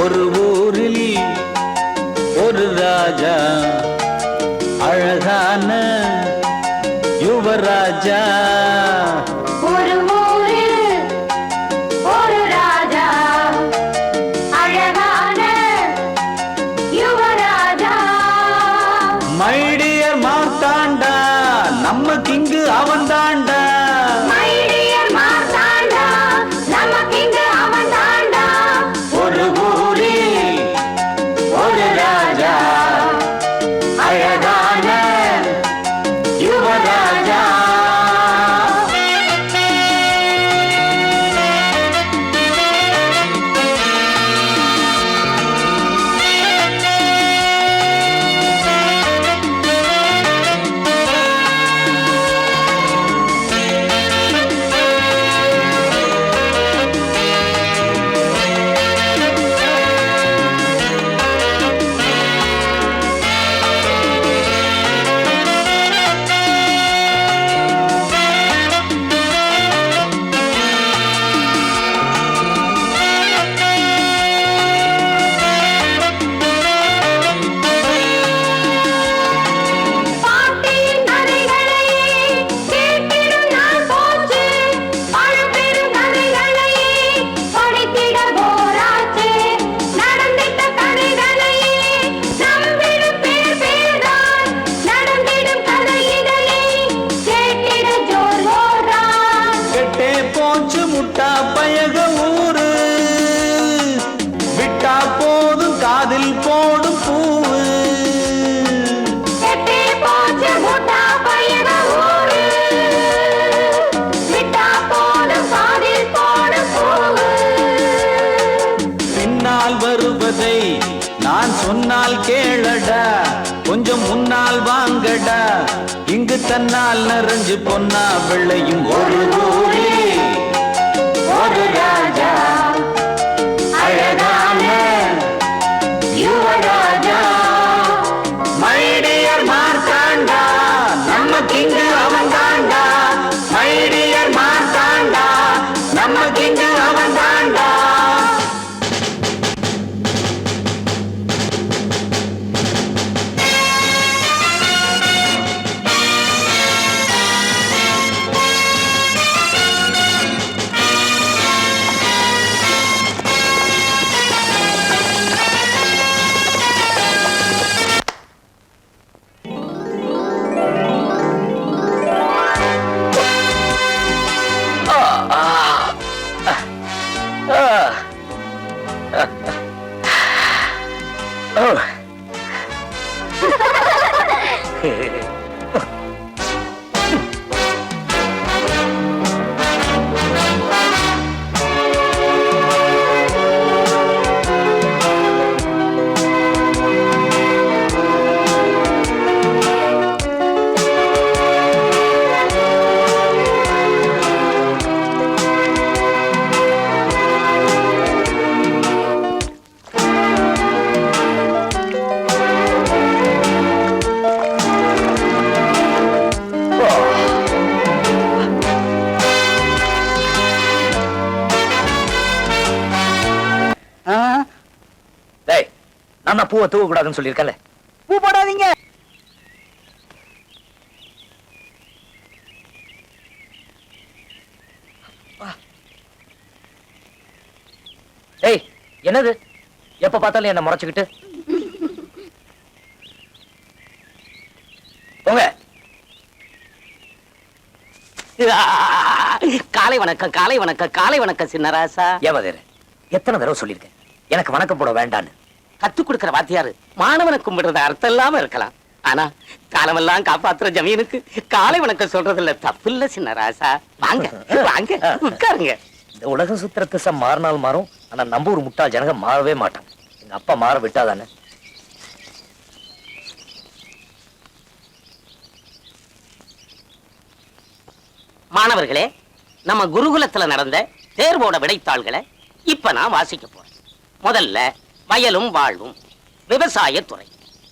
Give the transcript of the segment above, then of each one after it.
ஒரு ஊரில் ஒரு ராஜா, அழகான யுவராஜா. ஒரு ஊரில் ஒரு ராஜா, அழகான யுவராஜா. மை டியர் மார்த்தாண்டா, நம்ம கிங்கு அவன் தாண்டா. ஒரு ஊரில் ஒரு ராஜா, அழகான யுவராஜா. வருவதை நான் சொன்னால் கேளடா, கொஞ்சம் முன்னால் வாங்கடா. இங்கு தன்னால் நிறைஞ்சு பொன்னா வெள்ளையும் ஒரு ஊரில் ஒரு ராஜா, அழகான யுவராஜா. மை டியர் மார்த்தாண்டா, நம்ம கிங்கு அவன் தாண்டா. மை டியர் மார்த்தாண்டா, நம்ம கிங்கு அவன் தாண்டா. நான் பூவை தூவ கூடாதுன்னு சொல்லியிருக்கல. பூ போடாதீங்க. ஏய், என்னது எப்ப பார்த்தாலும் என்ன முறைச்சுக்கிட்டு போங்க. காலை வணக்கம், காலை வணக்கம், காலை வணக்கம் சின்னராசா. ஏவதேர எத்தனை தடவை சொல்லியிருக்கேன் எனக்கு வணக்கம் போட வேண்டான்னு. கத்து கொடுக்கிற வாத்தியாரு மாணவனை கும்பிடுறது அர்த்தம் இல்லாம இருக்கலாம், ஆனா காலமெல்லாம் காப்பாத்துற ஜமீனுக்கு காலை வணக்கம் சொல்றதுல தப்பு இல்ல சின்னராசா. வாங்க வாங்க உட்காருங்க. இந்த உலக சுத்திர திசை மாறினால் மாறும், ஆனா நம்ம ஒரு முட்டாள் ஜனங்க மாறவே மாட்டான். எங்க அப்பா மாற விட்டாதானே. மாணவர்களே, நம்ம குருகுலத்துல நடந்த தேர்வோட விடைத்தாள்களை இப்ப நான் வாசிக்க போறேன். முதல்ல வயலும் வாழ்வும் விவசாயத்துறை.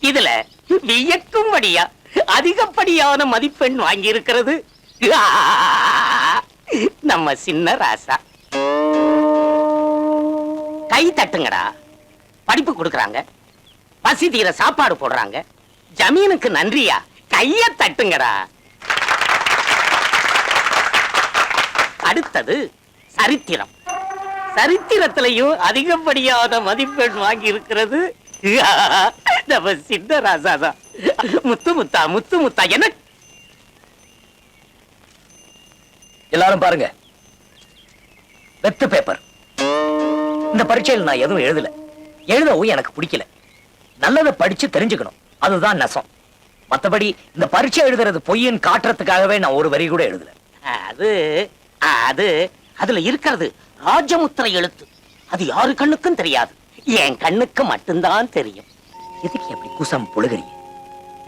இதுல வியக்கும்படியா அதிகப்படியான மதிப்பெண் வாங்கி இருக்கிறது நம்ம சின்ன ராசா. கை தட்டுங்கடா. படிப்பு கொடுக்கறாங்க, பசி தீர சாப்பாடு போடுறாங்க. ஜமீனுக்கு நன்றியா? கைய தட்டுங்கடா. அடுத்தது சரித்திரம். சரித்திரத்திலையும் அதிகப்படியாத மதிப்பெண் வாங்கி இருக்கிறது நம்ம சின்ன ராசாதான். முத்து முத்தா முத்து முத்தா. என்ன எல்லாரும் பாருங்க, வெத்து பேப்பர். இந்த பரீட்சையில் நான் எதுவும் எழுதவும் எனக்கு பிடிக்கல. நல்லதை படிச்சு தெரிஞ்சுக்கணும், அதுதான் நெசம். மத்தபடி இந்த பரீட்சை எழுதுறது பொய்ன்னு காட்டுறதுக்காகவே நான் ஒரு வரி கூட எழுதல. அது அது அதுல இருக்கிறது ராஜமுத்திரை எழுத்து. அது யாரு கண்ணுக்கும் தெரியாது, என் கண்ணுக்கு மட்டும்தான் தெரியும். எதுக்கு அப்படி கூசாம புழுகிறீங்க?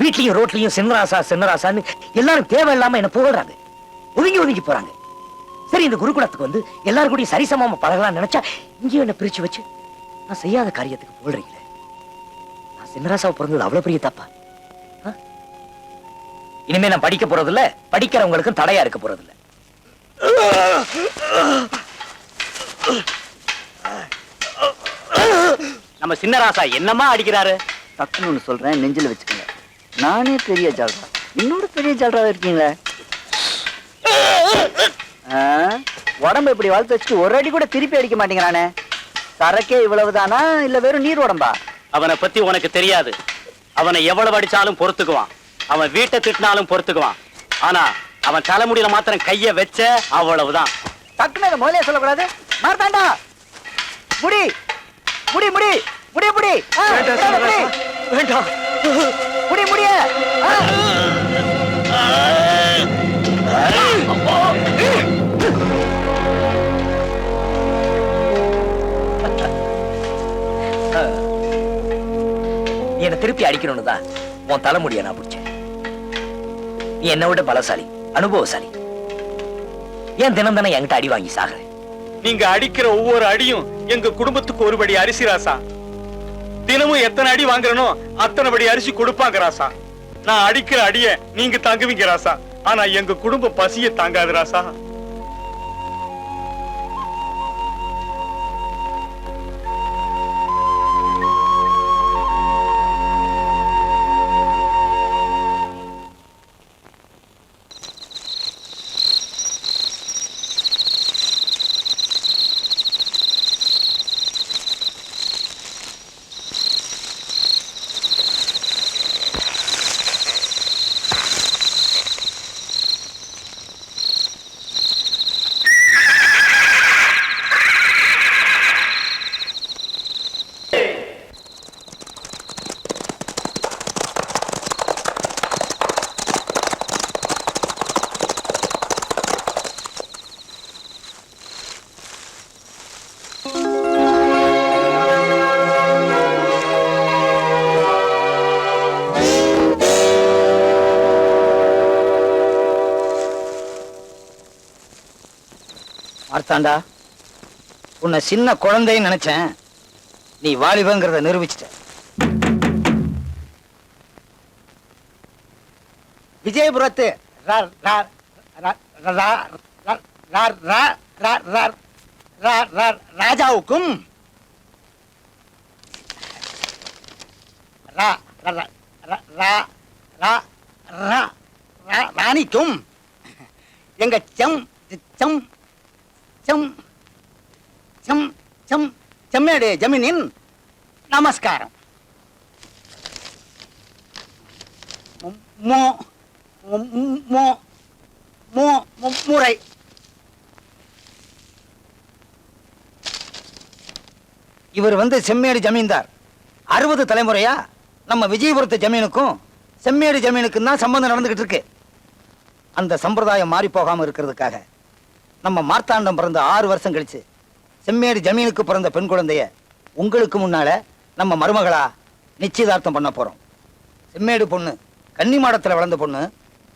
வீட்லயும் ரோட்லயும் சின்னராசா சின்னராசான்னு எல்லாரும் தேவையில்லாம என்ன புகழ்றாங்க, ஒதுங்கி போறாங்க. சரி, இந்த குருகுலத்துக்கு வந்து எல்லாரும் கூடயும் சரிசமமா பழகலாம் நினைச்சா இங்கேயும் என்ன பிரிச்சு வச்சு நான் செய்யாத காரியத்துக்கு புகழ்றீங்களே. நான் சின்னராசாவை பிறந்தது அவ்வளவு பெரிய தப்பா? இனிமே நான் படிக்க போறதில்ல, படிக்கிறவங்களுக்கும் தடையா இருக்க போறதில்ல. நம்ம சின்னராசா என்னமா அடிக்கிறாரு? டக்குன்னு ஒண்ணு சொல்றேன், நெஞ்சில வச்சுக்கோங்க. நானே பெரிய ஜால்ரா, இன்னொரு பெரிய ஜால்ரா இருக்கீங்களே. உடம்பு இப்படி வளர்த்து வச்சுட்டு ஒரு அடி கூட திருப்பி அடிக்க மாட்டேங்கிறானே. சரக்கே இவ்வளவுதானா இல்ல வெறும் நீர் உடம்பா? அவனை பத்தி உனக்கு தெரியாது. அவனை எவ்வளவு அடிச்சாலும் பொறுத்துக்குவான், அவன் வீட்டை திட்டினாலும் பொறுத்துக்குவான். ஆனா அவன் தலைமுடியில மாத்திரம் கைய வச்ச அவ்வளவுதான். டக்குன்னு முதலே சொல்லக்கூடாது. மார்த்தாண்டா, முடி முடி முடி முடி முடி வேண்டாம், முடி முடிய. என்ன திருப்பி அடிக்கணும்னு தான் உன் தலைமுடிய நான் பிடிச்சேன். நீ என்னை விட பலசாலி, அனுபவசாலி. ஏன் தினம் தானே என்கிட்ட அடி வாங்கி சாகுறேன்? நீங்க அடிக்கிற ஒவ்வொரு அடியும் எங்க குடும்பத்துக்கு ஒருபடி அரிசி ராசா. தினமும் எத்தனை அடி வாங்குறனோ அத்தனை படி அரிசி கொடுப்பாங்க ராசா. நான் அடிக்கிற அடிய நீங்க தாங்குவீங்க ராசா, ஆனா எங்க குடும்ப பசிய தாங்காது ராசா. மார்த்தாண்டா, உன்னை சின்ன குழந்தைன்னு நினைச்சேன், நீ வாலிபங்கிறத நிரூபிச்சிட்ட. விஜயபுரத்து ராஜாவுக்கும் ராணிக்கும் எங்க செம்மேடு ஜமீனின் நமஸ்காரம். முறை இவர் வந்து செம்மேடு ஜமீன்தார். 60 தலைமுறையா நம்ம விஜயபுரத்து ஜமீனுக்கும் செம்மேடு ஜமீனுக்கும் தான் சம்பந்தம் நடந்துகிட்டு இருக்கு. அந்த சம்பிரதாயம் மாறி போகாம இருக்கிறதுக்காக நம்ம மார்த்தாண்டம் பிறந்த 6 வருஷம் கழிச்சு செம்மேடு ஜமீனுக்கு பிறந்த பெண் குழந்தைய உங்களுக்கு முன்னால நம்ம மருமகளா நிச்சயதார்த்தம் பண்ண போறோம். செம்மேடு பொண்ணு கன்னிமாடத்துல வளர்ந்த பொண்ணு,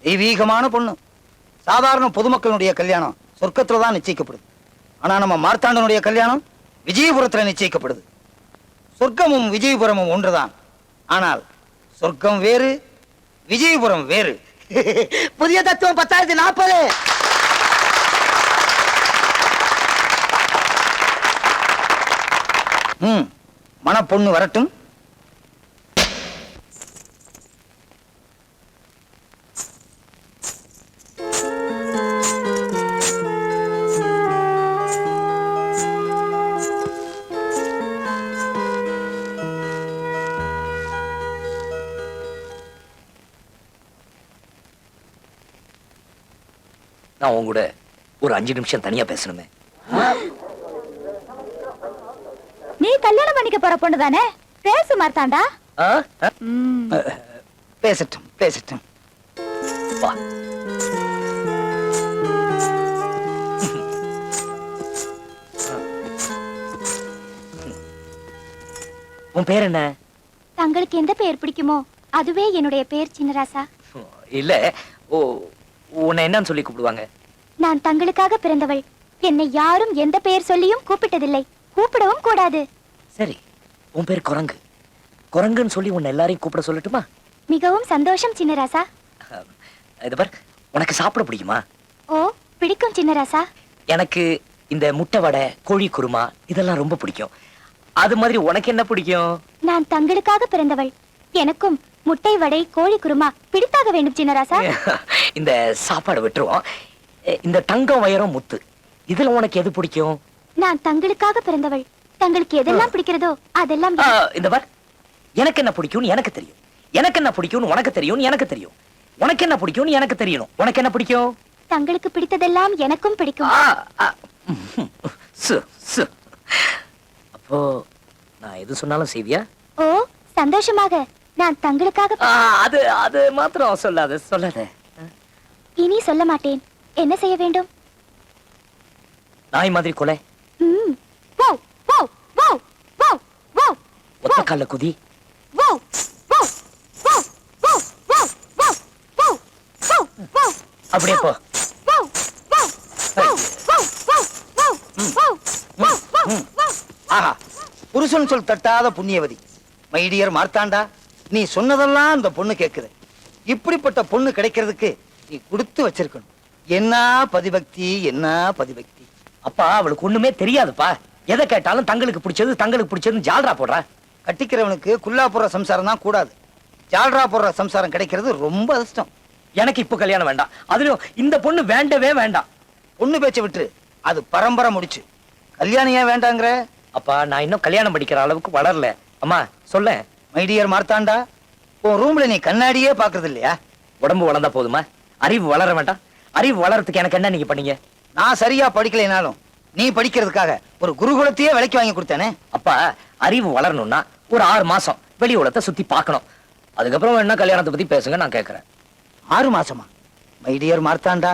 தெய்வீகமான பொண்ணு. சாதாரண பொதுமக்களுடைய கல்யாணம் சொர்க்கத்துல தான் நிச்சயிக்கப்படுது. ஆனா நம்ம மார்த்தாண்டனுடைய கல்யாணம் விஜயபுரத்துல நிச்சயிக்கப்படுது. சொர்க்கமும் விஜயபுரமும் ஒன்றுதான், ஆனால் சொர்க்கம் வேறு, விஜயபுரம் வேறு. புதிய தத்துவம் 1040. மணப்பொண்ணு வரட்டும். நான் உங்க கூட ஒரு 5 நிமிஷம் தனியா பேசணுமே. நீ கல்யாணம் பண்ணிக்க போற பொண்ணு தானே? பேசு மார்த்தாண்டா. ஆ? ஆ? பேசட்டும் பேசட்டும். வா. உன் பேர் என்ன? தங்களுக்கு எந்த பெயர் பிடிக்குமோ அதுவே என்னுடைய பெயர் சின்னராசா. இல்ல, ஓ, உன்னை என்னன்னு சொல்லி கூப்பிடுவாங்க? நான் தங்களுக்காக பிறந்தவள். என்னை யாரும் எந்த பெயர் சொல்லியும் கூப்பிட்டதில்லை, கூப்பிடவும் கூடாது. சரி, உன் பேர் குரங்கு. குரங்குன்னு சொல்லி உன்னை எல்லாரையும் கூப்பிட சொல்லட்டுமா? மிகவும் சந்தோஷம் சின்னராசா. இது பார், உனக்கு சாப்பிட பிடிக்குமா? ஓ, பிடிக்கும் சின்னராசா. எனக்கு இந்த முட்டை வடை, கோழி குருமா இதெல்லாம் ரொம்ப பிடிக்கும். அது மாதிரி உனக்கு என்ன பிடிக்கும்? நான் தங்களுக்காக பிறந்தவள். எனக்கும் முட்டை வடை, கோழி குருமா பிடித்தாக வேண்டும் சின்னராசா. இந்த சாப்பாடு விட்டுருவோம். இந்த தங்கம் வயரம் முத்து இதுல உனக்கு எது பிடிக்கும்? நான் தங்களுக்காக பிறந்தவள். தங்களுக்கு எதெல்லாம் பிடிக்கிறதோ அதெல்லாம் இந்த பார், எனக்கு என்ன பிடிக்கும்னு எனக்கு தெரியும். எனக்கு என்ன பிடிக்கும்னு உனக்கு தெரியும். எனக்கு தெரியும் உனக்கு என்ன பிடிக்கும்னு எனக்கு தெரியணும். உனக்கு என்ன பிடிக்கும்? தங்களுக்கு பிடித்ததெல்லாம் எனக்கும் பிடிக்கும். அப்போ நான் எது சொன்னாலும் செய்வியா? ஓ, சந்தோஷமாக. நான் தங்களுக்காக அது அது மாத்திரம் சொல்லாத சொல்லாத. இனி சொல்ல மாட்டேன். என்ன செய்ய வேண்டும்? நாய் மாதிரி கொலை, வோ வோ வோ வோ வோ ஒத்த கால்ல குதி, வோ வோ வோ வோ வோ வோ வோ வோ வோ அப்படியே போ. வோ வோ வோ வோ வோ வோ வோ வோ வோ. ஆஹா, புருஷன் சொல் தட்டாத புண்ணியவதி. மைடியர் மார்த்தாண்டா, நீ சொன்னதெல்லாம் அந்த பொண்ணு கேக்குது. இப்படிப்பட்ட பொண்ணு கிடைக்கிறதுக்கு நீ கொடுத்து வச்சிருக்கணும். என்ன பதிபக்தி, என்ன பதிபக்தி. அப்பா, அவளுக்கு ஒண்ணுமே தெரியாதுப்பா. எதை கேட்டாலும் தங்களுக்கு பிடிச்சது தங்களுக்கு பிடிச்சதுன்னு ஜால்ரா போடுறா. கட்டிக்கிறவனுக்கு குல்லா போடுற சம்சாரம் தான் கூடாது. ஜால்ரா போடுற சம்சாரம் கிடைக்கிறது ரொம்ப அதிர்ஷ்டம். எனக்கு இப்ப கல்யாணம் வேண்டாம். அதுலயும் இந்த பொண்ணு வேண்டவே வேண்டாம். பொண்ணு பேச்ச விட்டு, அது பரம்பரை முடிச்சு. கல்யாணம் ஏன் வேண்டாங்கிற? அப்பா, நான் இன்னும் கல்யாணம் படிக்கிற அளவுக்கு வளரல. அம்மா சொல்ல. மைடியர் மார்த்தாண்டா, உன் ரூம்ல நீ கண்ணாடியே பாக்குறது இல்லையா? உடம்பு வளர்ந்தா போதுமா? அறிவு வளர வேண்டாம்? அறிவு வளர்றதுக்கு எனக்கு என்ன நீங்க பண்ணீங்க? நான் சரியா படிக்கலைனாலும் நீ படிக்கிறதுக்காக ஒரு குருகுலத்தையே விலைக்கு வாங்கி கொடுத்தேனே. அப்பா, அறிவு வளரணும்னா ஒரு 6 மாசம் வெளி உலகத்தை சுத்தி பார்க்கணும். அதுக்கப்புறம் என்ன கல்யாணத்தை பத்தி பேசுங்க, நான் கேட்கறேன். 6 மாசமா? மைடியர் மார்த்தாண்டா,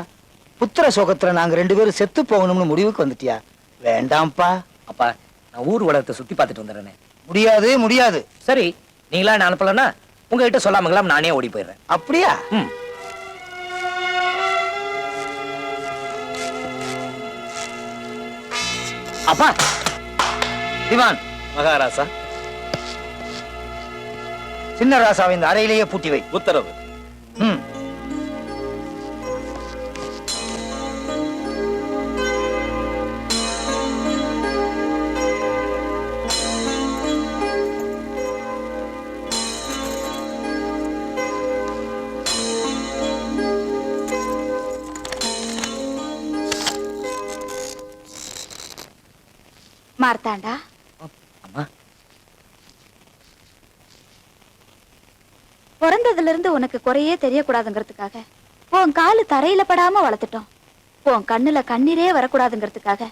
புத்திர சோகத்துல நாங்க 2 பேரும் செத்து போகணும்னு முடிவுக்கு வந்துட்டியா? வேண்டாம்ப்பா. அப்பா, நான் ஊர் உலகத்தை சுத்தி பார்த்துட்டு வந்துடுறேனே. முடியாது முடியாது. சரி, நீங்களா என்ன அனுப்பலன்னா உங்ககிட்ட சொல்லாமங்களாம் நானே ஓடி போயிடுறேன். அப்படியா? அப்பா, திவான், மகாராசா, சின்ன ராசாவை இந்த அறையிலேயே பூட்டி வை. உத்தரவு. ம். மார்த்தாண்டா, அம்மா, பிறந்ததுல இருந்து உனக்கு குறையே தெரியக்கூடாதுங்கிறதுக்காக உன் காலு தரையில படாம வளர்த்துட்டோம். உன் கண்ணுல கண்ணீரே வரக்கூடாதுங்கிறதுக்காக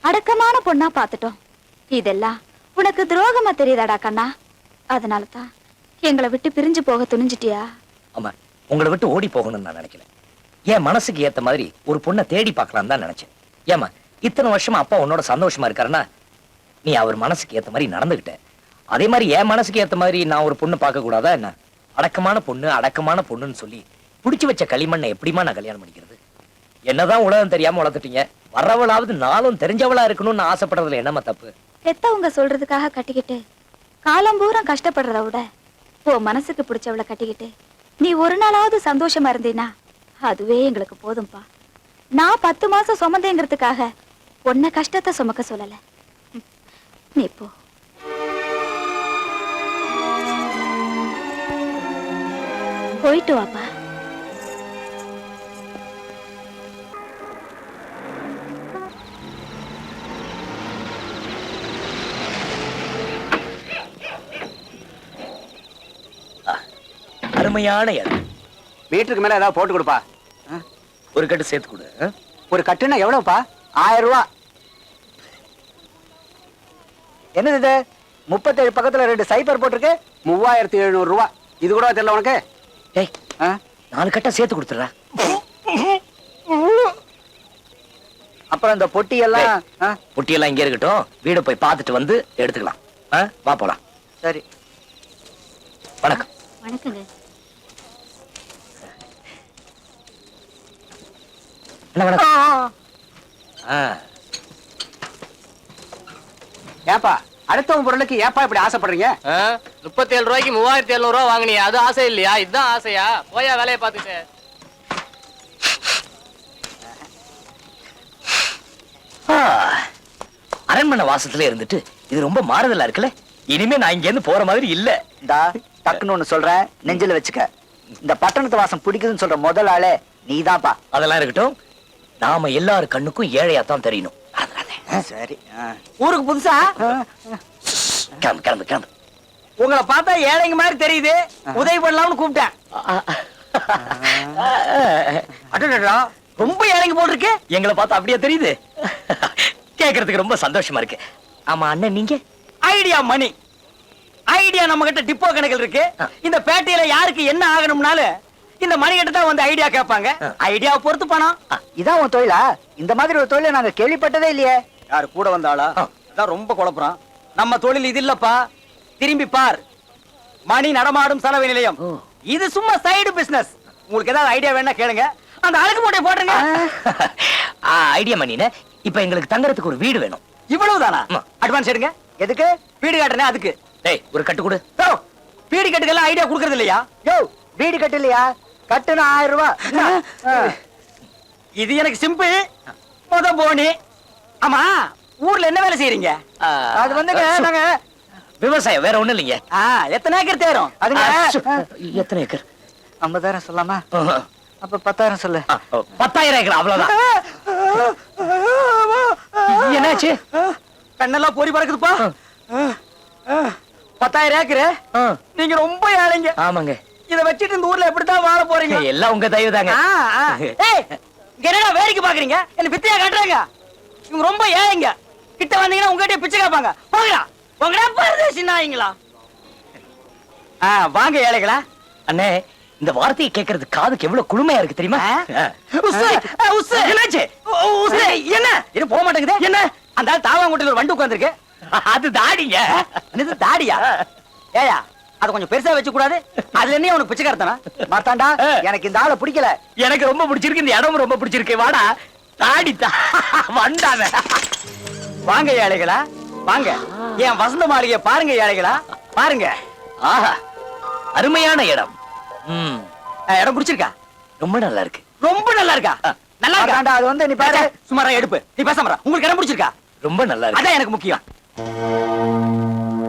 அடக்கமான பொண்ணா பார்த்துட்டோம். இதெல்லாம் உனக்கு துரோகமா தெரியுதாடா கண்ணா? அதனால தான் எங்களை விட்டு பிரிஞ்சு போக துணிஞ்சிட்டியா? அம்மா, உங்களை விட்டு ஓடி போகணும்னு நான் நினைக்கல. என் மனசுக்கு ஏத்த மாதிரி ஒரு பொண்ணை தேடி பார்க்கலாம் தான் நினைச்சேன். ஏமா, இத்தனை வருஷமா அப்பா உன்னோட சந்தோஷமா இருக்காருன்னா நீ அவர் மனசுக்கு ஏத்த மாதிரி நடந்துகிட்ட. அதே மாதிரி என் மனசுக்கு ஏத்த மாதிரி நான் ஒரு பொண்ணு பார்க்க கூடாதா என்ன? அடக்கமான பொண்ணு அடக்கமான பொண்ணுன்னு சொல்லி புடிச்சு வச்ச களிமண்ணை எப்படிமா நான் கல்யாணம் பண்ணிக்கிறது? என்னதான் உலகம் தெரியாம வளர்த்துட்டீங்க. வர்றவளாவது நாளும் தெரிஞ்சவளா இருக்கணும்னு ஆசைப்படுறதுல என்னமா தப்பு? பெத்தவங்க சொல்றதுக்காக கட்டிக்கிட்டு காலம் பூரா கஷ்டப்படுறத விட உன் மனசுக்கு பிடிச்சவளை கட்டிக்கிட்டு நீ ஒரு நாளாவது சந்தோஷமா இருந்தீனா அதுவே எங்களுக்கு போதும்பா. நான் 10 மாசம் சுமந்தேங்கிறதுக்காக உன்னை கஷ்டத்தை சுமக்க சொல்லல. நீ போ. போயிட்டு வாப்பா. அருமையான இடம். மீட்டருக்கு மேல ஏதாவது போட்டு கொடுப்பா. ஒரு கட்டு சேர்த்து கொடு. ஒரு கட்டுன்னா எவ்வளவுப்பா? 1000 ரூபா. என்னது இது 37 பக்கத்துல 2 சைபர் போட்டிருக்கு. 3700 ரூபா. இது கூட தெரியல உனக்கு? டேய், 4 கட்டா சேர்த்து கொடுத்துறா. அப்புறம் இந்த பொட்டி எல்லாம் பொட்டியெல்லாம் இங்கே இருக்கட்டும். வீட போய் பார்த்துட்டு வந்து எடுத்துக்கலாம். வா போலாம். சரி. வணக்கம். வணக்கங்க. என்ன வணக்கம். ஏப்பா அடுத்தவங்க பொருளுக்கு ஏப்பா இப்படி ஆசைப்படுறீங்க? 37 ரூபாய்க்கு 3700 ரூபா வாங்கினியா? அது ஆசை இல்லையா? இதுதான் ஆசையா? போயா வேலையை பார்த்துட்டு. அரண்மனை வாசத்துல இருந்துட்டு இது ரொம்ப மாறுதலா இருக்குல்ல. இனிமே நான் இங்க இருந்து போற மாதிரி இல்ல. டக்குன்னு ஒண்ணு சொல்றேன், நெஞ்சில வச்சுக்க. இந்த பட்டணத்து வாசம் பிடிக்குதுன்னு சொல்ற முதல் ஆளே நீதான்ப்பா. அதெல்லாம் இருக்கட்டும். நாம எல்லாரு கண்ணுக்கும் ஏழையா தான் தெரியணும். சரி. ஊருக்கு புதுசா? கிளம்பு கிளம்பு கிளம்பு. உங்களை பார்த்தா ஏழைங்க மாதிரி தெரியுது. உதவி பண்ணலாம்னு கூப்பிட்டேன். அடடா, ரொம்ப ஏழைங்க போட்டிருக்கு. எங்களை பார்த்தா அப்படியே தெரியுது. கேக்குறதுக்கு ரொம்ப சந்தோஷமா இருக்கு. ஆமா அண்ணன், நீங்க? ஐடியா மணி. ஐடியா நம்ம கிட்ட டிப்போ கணக்கில் இருக்கு. இந்த பேட்டையில யாருக்கு என்ன ஆகணும்னாலும் இந்த மணி கிட்ட தான் வந்து ஐடியா கேட்பாங்க. ஐடியா பொறுத்து பணம். இதான் உன் தொழிலா? இந்த மாதிரி ஒரு தொழிலை நாங்க கேள்விப்பட்டதே இல்லையே. யாரு கூட வந்தாளா? அதான் ரொம்ப குழப்பறான். நம்ம தொழில் இது இல்லப்பா. திரும்பி பார். மணி நடமாடும் சலவை நிலையம். இது சும்மா சைடு பிசினஸ். உங்களுக்கு ஏதாவது ஐடியா வேணா கேளுங்க. அந்த அழுக்கு மூட்டையை போட்டுருங்க. ஐடியா மணினே. இப்ப எங்களுக்கு தங்கறதுக்கு ஒரு வீடு வேணும். இவ்வளவுதானா? அட்வான்ஸ் எடுங்க. எதுக்கு? வீடு காட்டுறேன் அதுக்கு. டேய், ஒரு கட்டு கொடு. வீடு கட்டுக்கெல்லாம் ஐடியா கொடுக்கறது இல்லையா? யோ, வீடு கட்டு இல்லையா? கட்டுனா 1000 ரூபாய். இது எனக்கு சிம்பிள். முத போனி. ஆமா, ஊர்ல என்ன வேலை செய்யறீங்க? அது வந்துங்க நாங்க விவசாயம், வேற ஒண்ணு இல்லைங்க. எத்தனை ஏக்கர் தேரும்? அதுங்க எத்தனை ஏக்கர்? 50,000 சொல்லாமா? அப்ப 10,000 சொல்லு. 10,000 ஏக்கர். அவ்வளவுதான். என்னாச்சு? கண்ணெல்லாம் பொறி பறக்குதுப்பா. 10,000 ஏக்கர். நீங்க ரொம்ப ஏழைங்க. ஆமாங்க. இத வச்சிட்டு இந்த ஊர்ல எப்படித்தான் வாழ போறீங்க? எல்லாம் உங்க தயவு தாங்க. ஏய், இங்க என்னடா வேடிக்கை பாக்குறீங்க? என்ன பிச்சையா காட்டுறாங்க? இவங்க ரொம்ப ஏழைங்க. கிட்ட வந்தீங்கன்னா உங்ககிட்ட பிச்சை கேட்பாங்க. போங்கடா, போங்கடா பரதேசி நாய்ங்களா. வாங்க ஏழைகளா. அண்ணே, இந்த வார்த்தையை கேட்கறது காதுக்கு எவ்வளவு குளுமையா இருக்கு தெரியுமா? என்னாச்சு? என்ன இது போக மாட்டேங்குது? என்ன அந்த ஆள் தாவாங்குட்டையில ஒரு வண்டு உட்கார்ந்திருக்கு. அது தாடிங்க. என்னது தாடியா? ஏயா, அது கொஞ்சம் பெருசா வச்சு கூடாது. அதுல என்ன உனக்கு பிச்சைக்காரத்தனா? மாத்தாண்டா, எனக்கு இந்த ஆளை பிடிக்கல. எனக்கு ரொம்ப பிடிச்சிருக்கு. இந்த இடம் ரொம்ப பிடிச்சிருக்கு. வாடா, தாடி வண்டாத. வாங்க ஏழைகளா, வாங்க. என் வசந்த மாளிகையை பாருங்க ஏழைகளா, பாருங்க. ஆஹா, அருமையான இடம். இடம் பிடிச்சிருக்கா? ரொம்ப நல்லா இருக்கு. ரொம்ப நல்லா இருக்கா? நல்லா இருக்கா? மாத்தாண்டா, அது வந்து நீ பாரு. சுமாரா எடுப்பு. நீ பேசாம உங்களுக்கு இடம் பிடிச்சிருக்கா? ரொம்ப நல்லா இருக்கு. அதான் எனக்கு முக்கியம்.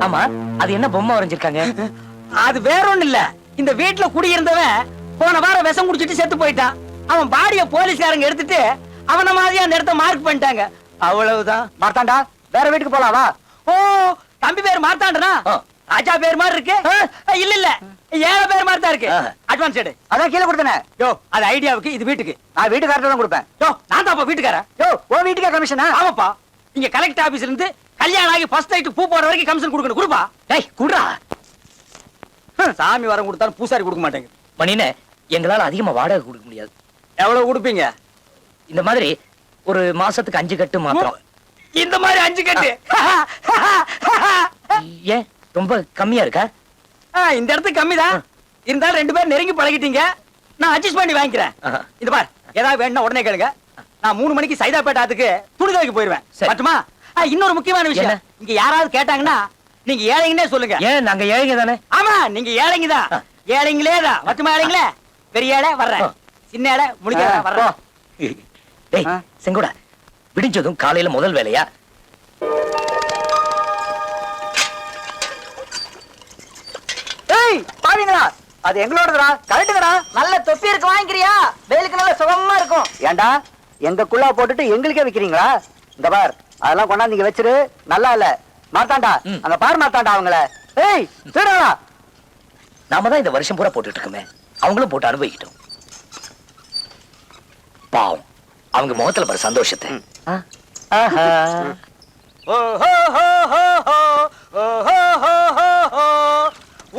ஆமா, அது என்ன பொம்மை வரைஞ்சிருக்காங்க? அது வேற ஒண்ணு இல்ல. இந்த வீட்டுல குடியிருந்தவன் போன வாரம் விஷம் குடிச்சிட்டு செத்து போயிட்டான். அவன் பாடிய போலீஸ்காரங்க எடுத்துட்டு அவன மாதிரியா அந்த இடத்த மார்க் பண்ணிட்டாங்க. அவ்வளவுதான். மாத்தாண்டா, வேற வீட்டுக்கு போலாம் வா. ஓ, தம்பி பேர் மார்த்தாண்டனா? ராஜா பேர் மாதிரி இருக்கு. இல்ல இல்ல, ஏழை பேர் மாதிரி தான் இருக்கு. அட்வான்ஸ் எடு. அதான் கீழே கொடுத்தனே. யோ, அது ஐடியாவுக்கு, இது வீட்டுக்கு. நான் வீட்டுக்காரர்ட்ட தான் கொடுப்பேன். யோ, நான் தான்ப்பா வீட்டுக்காரன். யோ, உன் வீட்டுக்கே கமிஷனா? ஆமாப்பா. இங்க கலெக்டர் ஆபீஸ்ல இருந்து கல்யாணம் ஆகி ஃபர்ஸ்ட் நைட் பூ போற வரைக்கும் கமிஷன் கொடுக்கணும். கொடுப்பா. டேய், குடுறா. சாமி வரம் கொடுத்தாலும் பூசாரி கொடுக்க மாட்டேங்க. மணினே, எங்களால அதிகமா வாடகை கொடுக்க முடியாது. எவ்வளவு கொடுப்பீங்க? இந்த மாதிரி ஒரு மாசத்துக்கு 5 கட்டு மாத்திரம். இந்த மாதிரி 5 கட்டு? ஏன் ரொம்ப கம்மியா இருக்கா? இந்த இடத்துக்கு கம்மிதான். இருந்தாலும் 2 பேரும் நெருங்கி பழகிட்டீங்க. நான் அட்ஜஸ்ட் பண்ணி வாங்கிக்கிறேன். இந்த பார், ஏதாவது வேணும்னா உடனே கேளுங்க. நான் 3 மணிக்கு சைதாப்பேட்டாத்துக்கு துணி துவைக்க போயிருவேன். மட்டுமா? இன்னொரு முக்கியமான விஷயம், இங்க யாராவது கேட்டாங்கன்னா நீங்க ஏழைங்கன்னே சொல்லுங்க. ஏன், நாங்க ஏழைங்க தானே? ஆமா, நீங்க ஏழைங்க தான். ஏழைங்களே தான். மட்டுமா ஏழைங்களே? பெரிய ஏழை வர்றேன், சின்ன ஏழை முடிக்க வர்றேன். டேய் செங்கோடா, விடிஞ்சதும் காலையில முதல் வேலையா ஏய் பாருங்களா, அது எங்களோடதுடா, கரெக்டுங்கடா. நல்ல தொப்பி இருக்கு, வாங்கிக்கிறியா? வெயிலுக்கு நல்ல சுகமா இருக்கும். ஏண்டா எங்க குள்ளா போட்டுட்டு எங்களுக்கே விக்கிறீங்களா? இந்த பார், அதெல்லாம் கொண்டாந்து நீங்க வச்சிரு, நல்லா இல்ல. மாத்தாண்டா, அங்க பாரு மாத்தாண்டா அவங்கள. ஏய் திருடா. நாம தான் இந்த வருஷம் பூரா போட்டுட்டு இருக்கோமே, அவங்களும் போட்டு அனுபவிக்கிட்டோம். பாவம், அவங்க முகத்துல பாரு சந்தோஷத்தை. ஆஹா.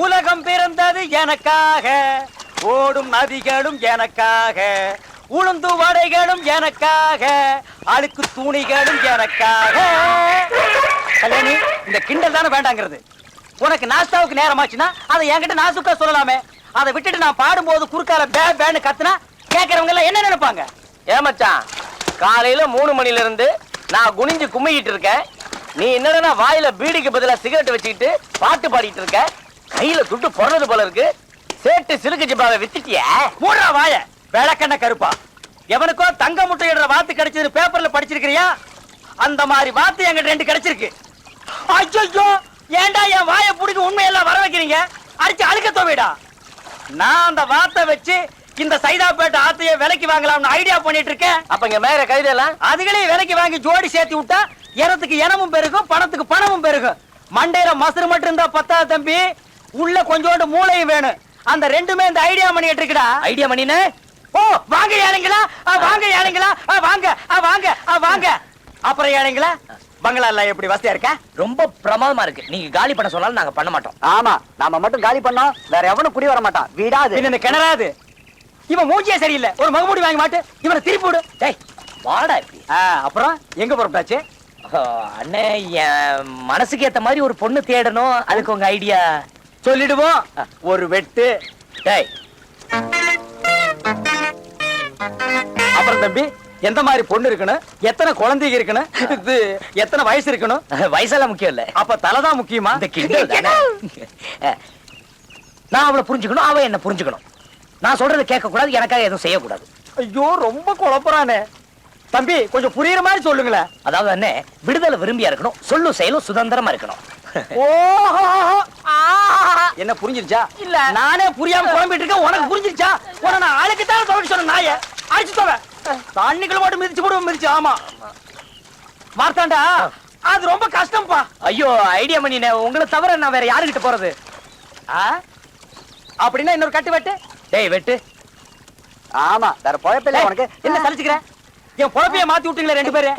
உலகம் பிறந்தது எனக்காக, ஓடும் நதிகளும் எனக்காக, உளுந்து வடைகளும் எனக்காக, அழுக்கு துணிகளும் எனக்காக. கல்யாணி, இந்த கிண்டல் தானே வேண்டாங்கிறது. உனக்கு நாஸ்தாவுக்கு நேரமாச்சுன்னா அதை என்கிட்ட நாசுக்கா சொல்லலாமே. அதை விட்டுட்டு நான் பாடும்போது குறுக்கால பே பேன்னு கத்துனா கேட்கறவங்க எல்லாம் என்ன நினைப்பாங்க? ஏமச்சான், காலையில 3 மணில இருந்து நான் குனிஞ்சு கும்மிக்கிட்டு இருக்கேன். நீ என்னடா வாயில பீடிக்கு பதிலா சிகரெட் வச்சுக்கிட்டு பாட்டு பாடிட்டு இருக்க. கையில துட்டு பொறது போல இருக்கு. சேட்டு சிலுக்கு ஜிப்பாவை வித்துட்டிய. மூடுறா வாய, விளக்கண்ண கருப்பா. எவனுக்கோ தங்க முட்டையிடுற வாத்து கிடைச்சது பேப்பர்ல படிச்சிருக்கிறியா? அந்த மாதிரி வாத்து எங்கிட்ட 2 கிடைச்சிருக்கு. ஐயோ, ஏன்டா என் வாயை பிடிக்க உண்மையெல்லாம் வர வைக்கிறீங்க? அடிச்சு அழுக்க தோவிடா. நான் அந்த வாத்தை வச்சு இந்த சைதாப்பேட்டை ஆத்தைய விலைக்கு வாங்கலாம்னு ஐடியா பண்ணிட்டு இருக்கேன். அப்ப இங்க மேல கைதெல்லாம் அதுகளே விலைக்கு வாங்கி ஜோடி சேர்த்து விட்டா இனத்துக்கு இனமும் பெருகும், பணத்துக்கு பணமும் பெருகும். மண்டையில மசுறு மட்டும் இருந்தா பத்தாது தம்பி, உள்ள கொஞ்சோண்டு மூளையும் வேணும். அந்த ரெண்டுமே இந்த ஐடியா பண்ணிட்டு இருக்குடா. ஐடியா பண்ணினே. ஓ, வாங்க ஏழைங்களா, வாங்க ஏழைங்களா, வாங்க வாங்க வாங்க. அப்புறம் ஏழைங்களா, பங்களா எல்லாம் எப்படி வசதியா இருக்கா? ரொம்ப பிரமாதமா இருக்கு. நீங்க காலி பண்ண சொன்னாலும் நாங்க பண்ண மாட்டோம். ஆமா, நாம மட்டும் காலி பண்ணோம், வேற எவனும் குடி வர மாட்டான். வீடாது என்ன கிணறாது. இவன் மூஞ்சியே சரியில்லை, ஒரு மகமூடி வாங்கி மாட்டு, இவனை திருப்பி விடு. டேய் வாடா இப்படி. அப்புறம் எங்க புறப்பட்டாச்சு? அண்ணே, என் மனசுக்கு ஏத்த மாதிரி ஒரு பொண்ணு தேடணும். அதுக்கு உங்க ஐடியா சொல்லிடுவோம். ஒரு வெட்டு. டேய், அப்புறம் தம்பி, எந்த மாதிரி பொண்ணு இருக்கணும், எத்தனை குழந்தைங்க இருக்கணும், இது எத்தனை வயசு இருக்கணும்? வயசெல்லாம் முக்கியம் இல்ல. அப்ப தலைதான் முக்கியமா? இந்த கிண்டல் தானே. நான் அவளை புரிஞ்சுக்கணும், அவ என்ன புரிஞ்சுக்கணும். நான் சொல்றதை கேட்க கூடாது, எனக்காக எதுவும் செய்யக்கூடாது. ஐயோ, ரொம்ப குழப்பறானே. தம்பி, கொஞ்சம் புரியுற மாதிரி சொல்லுங்களேன். அதாவது அண்ணே, விடுதலை விரும்பியா இருக்கணும், சொல்லும் செயலும் சுதந்திரமா இருக்கணும். என்ன புரிஞ்சிருச்சா? இல்ல, நானே புரியாம குழம்பிட்டு இருக்கேன். உனக்கு புரிஞ்சிருச்சா? உன நான் ஆளுக்கு தான் துவைக்க சொன்ன நாய அடிச்சு தோவ. தண்ணிக்குள்ள மட்டும் மிதிச்சு போடுவோம், மிதிச்சு. ஆமா மார்த்தாண்டா, அது ரொம்ப கஷ்டம்ப்பா. ஐயோ, ஐடியா பண்ணினே, உங்களை தவிர நான் வேற யாருகிட்ட போறது? அப்படின்னா இன்னொரு கட்டு வெட்டு. டேய் வெட்டு. ஆமா, வேற பொழப்பில்ல உனக்கு. என்ன சலிச்சுக்கிற? என் பொழப்பைய மாத்தி விட்டீங்களே 2 பேரு.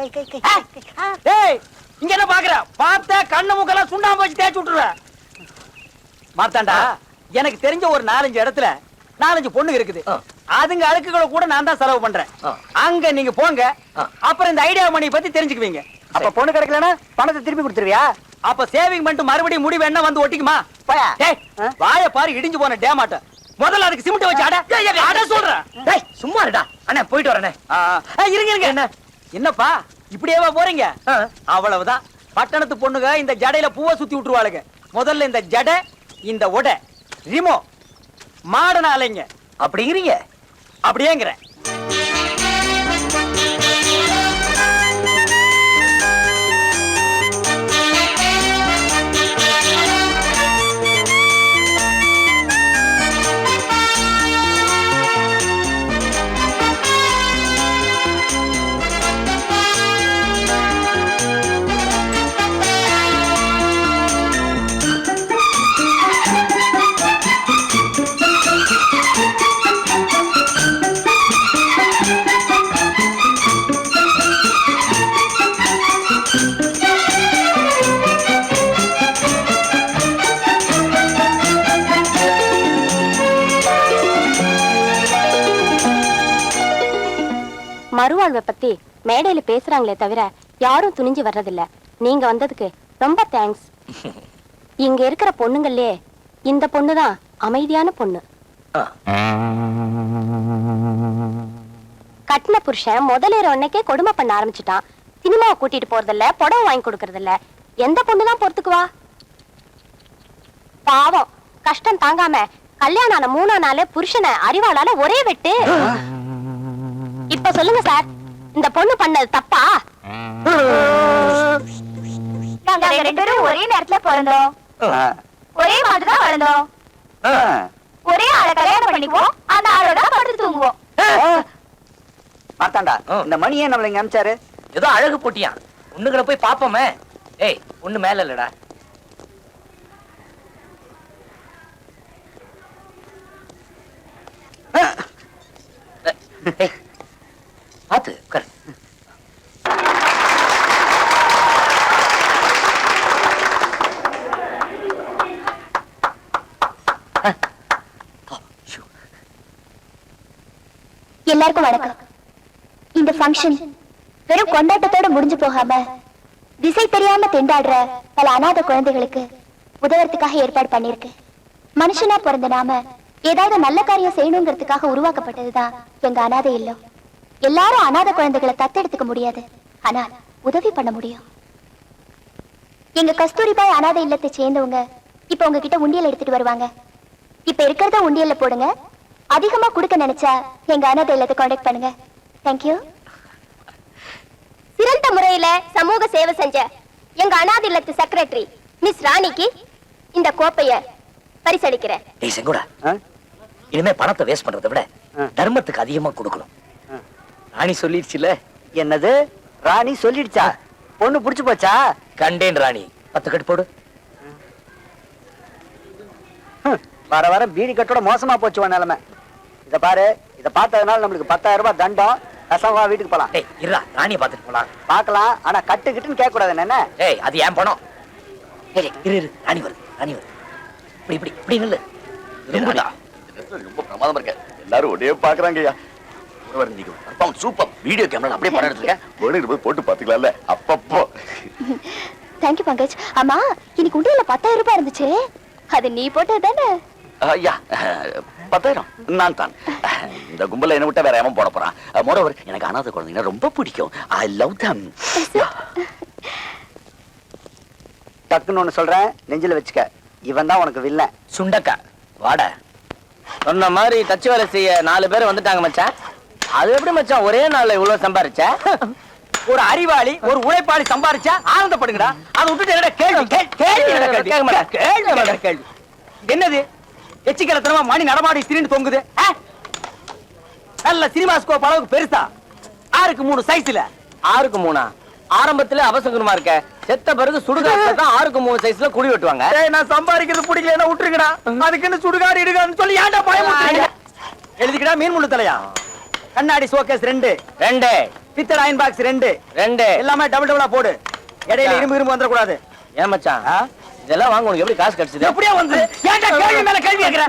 ஏய், இங்க என்ன பாக்குற? பார்த்த கண்ணு மூக்கெல்லாம் சுண்ணாம்பு வச்சு தேய்ச்சி விட்டுருவேன். மார்த்தாண்டா, எனக்கு தெரிஞ்ச ஒரு 4-5 இடத்துல 4-5 பொண்ணுங்க இருக்குது. அதுங்க அழுக்குகளை கூட நான் தான் செலவு பண்றேன். அங்க நீங்க போங்க, அப்புறம் இந்த ஐடியா மணி பத்தி தெரிஞ்சுக்குவீங்க. அப்ப பொண்ணு கிடைக்கலன்னா பணத்தை திருப்பி கொடுத்துருவியா? அப்ப சேவிங் பண்ணிட்டு மறுபடியும் முடிவு என்ன வந்து ஒட்டிக்குமா? டேய், வாய பாரு, இடிஞ்சு போன டேமாட்ட. முதல்ல அதுக்கு சிமெண்ட் வச்சு அட சொல்றேன். டேய் சும்மா இருடா. அண்ணா போயிட்டு வரேனே. இருங்க இருங்க. என்ன என்னப்பா இப்படியேவா போறீங்க? அவ்வளவுதான். பட்டணத்து பொண்ணுங்க இந்த ஜடையில பூவை சுத்தி விட்டுருவாளுங்க. முதல்ல இந்த ஜடை, இந்த உடை, ரிமோ மாடன அலைங்க. அப்படிங்கிறீங்க? அப்படியேங்கிறேன். மறுவாழ்வை பத்தி மேடையில பேசுறாங்களே தவிர யாரும் துணிஞ்சு வர்றதில்ல. நீங்க வந்ததுக்கு ரொம்ப தேங்க்ஸ். இங்க இருக்கிற பொண்ணுங்களே இந்த பொண்ணுதான் அமைதியான பொண்ணு. கட்டின புருஷன் முதலேற உடனே கொடுமை பண்ண ஆரம்பிச்சுட்டான். சினிமாவை கூட்டிட்டு போறதில்ல, புடவை வாங்கி கொடுக்கறதில்ல. எந்த பொண்ணுதான் பொறுத்துக்குவா? பாவம், கஷ்டம் தாங்காம கல்யாணம் ஆன 3ஆம் நாள் புருஷனை அறிவாளால ஒரே வெட்டு. இப்ப சொல்லுங்க சார், இந்த பொண்ணு பண்ணது தப்பா? நாங்க 2 பேரும் ஒரே நேரத்துல பிறந்தோம், ஒரே மாதிரிதான் வளர்ந்தோம். ஒரே ஆளை கல்யாணம் பண்ணிக்குவோம், அந்த ஆளோட படுத்து தூங்குவோம். பார்த்தாண்டா இந்த மணி ஏன் நம்மள இங்க அனுப்பிச்சாரு? ஏதோ அழகு போட்டியா, ஒண்ணுகளை போய் பாப்போமே. ஏய், ஒண்ணு மேல இல்லடா. பாத்து உட்காரு. எல்லாருக்கும் வணக்கம். இந்த ஃபங்க்ஷன் வெறும் கொண்டாட்டத்தோட முடிஞ்சு போகாம திசை தெரியாம திண்டாடுற பல அநாத குழந்தைகளுக்கு உதவுறதுக்காக ஏற்பாடு பண்ணிருக்கு. மனுஷனா பிறந்த நாம ஏதாவது நல்ல காரியம் செய்யணுங்கிறதுக்காக உருவாக்கப்பட்டதுதான் எங்க அநாதை இல்லம். எல்லாரும் அநாத குழந்தைகளை தத்தெடுத்துக்க முடியாது, ஆனா உதவி பண்ண முடியும். எங்க கஸ்தூரிபாய் அநாதை இல்லத்தை சேர்ந்தவங்க இப்ப உங்ககிட்ட உண்டியல் எடுத்துட்டு வருவாங்க. இப்ப இருக்கிறத உண்டியல்ல போடுங்க. அதிகமா கொடுக்க நினைச்சா எங்க அநாதை இல்லத்தை கான்டாக்ட் பண்ணுங்க. தேங்க்யூ. சிறந்த முறையில சமூக சேவை செஞ்ச எங்க அநாதை இல்லத்து செக்ரட்டரி மிஸ் ராணிக்கு இந்த கோப்பைய பரிசளிக்கிறேன். டேய் செங்கோடா, இனிமே பணத்தை வேஸ்ட் பண்றதை விட தர்மத்துக்கு அதிகமா கொடுக்கணும். ராணி சொல்லிடுச்சுல. என்னது ராணி சொல்லிடுச்சா? பொண்ணு புடிச்சு போச்சா? கண்டேன் ராணி, 10 கட்டு போடு. வர வர பீடி கட்டோட மோசமா போச்சு நிலைமை. இத பாரு, இத பார்த்ததுனால நம்மளுக்கு 10,000 ரூபாய் தண்டம். கசவா வீட்டுக்கு போலாம். டேய் இருடா, ராணியை பார்த்துட்டு போலாம். பார்க்கலாம், ஆனா கட்டுக்கிட்டுன்னு கேட்க கூடாது என்ன? ஏய், அது ஏன் பணம்? ஏய் இரு இரு, ராணி வருது, ராணி வருது. இப்படி இப்படி இப்படி நில்லு. ரொம்படா, ரொம்ப பிரமாதமா இருக்க. எல்லாரும் ஒரே பாக்குறாங்கய்யா. சூப்பர் வீடியோ கேமரா அப்படியே படம் எடுத்துருக்கேன். போய் போட்டு பாத்துக்கலாம்ல அப்பப்போ. தேங்க்யூ பங்கஜ். ஆமா, இன்னைக்கு உண்டியல்ல 10,000 ரூபாய் இருந்துச்சு, அது நீ போட்டது தானே? ஐயா 10,000 நான் தான். இந்த கும்பல என்ன விட்டா வேற எவன் போட போறான்? மோரோவர், எனக்கு அனாதை குழந்தைங்க ரொம்ப பிடிக்கும். ஐ லவ் தம். டக்குன்னு ஒண்ணு சொல்றேன், நெஞ்சில வச்சுக்க. இவன் தான் உனக்கு வில்ல. சுண்டக்கா வாடா. சொன்ன மாதிரி தச்சு வேலை செய்ய 4 பேர் வந்துட்டாங்க மச்சான். அது எப்படி மச்சான் ஒரே நாள்ல இவ்வளவு சம்பாரிச்ச? ஒரு அறிவாளி, ஒரு உழைப்பாளி சம்பாரிச்சா ஆனந்தப்படுங்கடா. அதை விட்டுட்டு என்னடா கேள்வி கேள்வி. என்னது எச்சிக்கலத்தனமா மணி நடமாடி திரிந்து தொங்குது? நல்ல சினிமா ஸ்கோப் அளவுக்கு பெருசா, 6க்கு 3 சைஸ்ல. 6க்கு 3 ஆரம்பத்துல அவசகுணமா இருக்க, செத்த பிறகு சுடுகாட்டுல தான் 6க்கு 3 சைஸ்ல குடி வெட்டுவாங்க. நான் சம்பாதிக்கிறது பிடிக்கல விட்டுருக்கடா. அதுக்குன்னு சுடுகாடு இடுகான்னு சொல்லி ஏன்டா பயமுறுத்துறீங்க? எழுதிக்கடா. மீன் முள்ளு தலையா, கண்ணாடி ஷோகேஸ் 2, பித்தளை அயன் பாக்ஸ் 2 எல்லாமே டபுள் டபுளா போடு. இடையில இரும்பு வந்துட கூடாது. ஏன் மச்சான் இதெல்லாம் வாங்க உனக்கு எப்படி காசு கிடைச்சது? எப்படியே வந்து ஏன்டா கேள்வி மேல கேள்வி கேக்குற?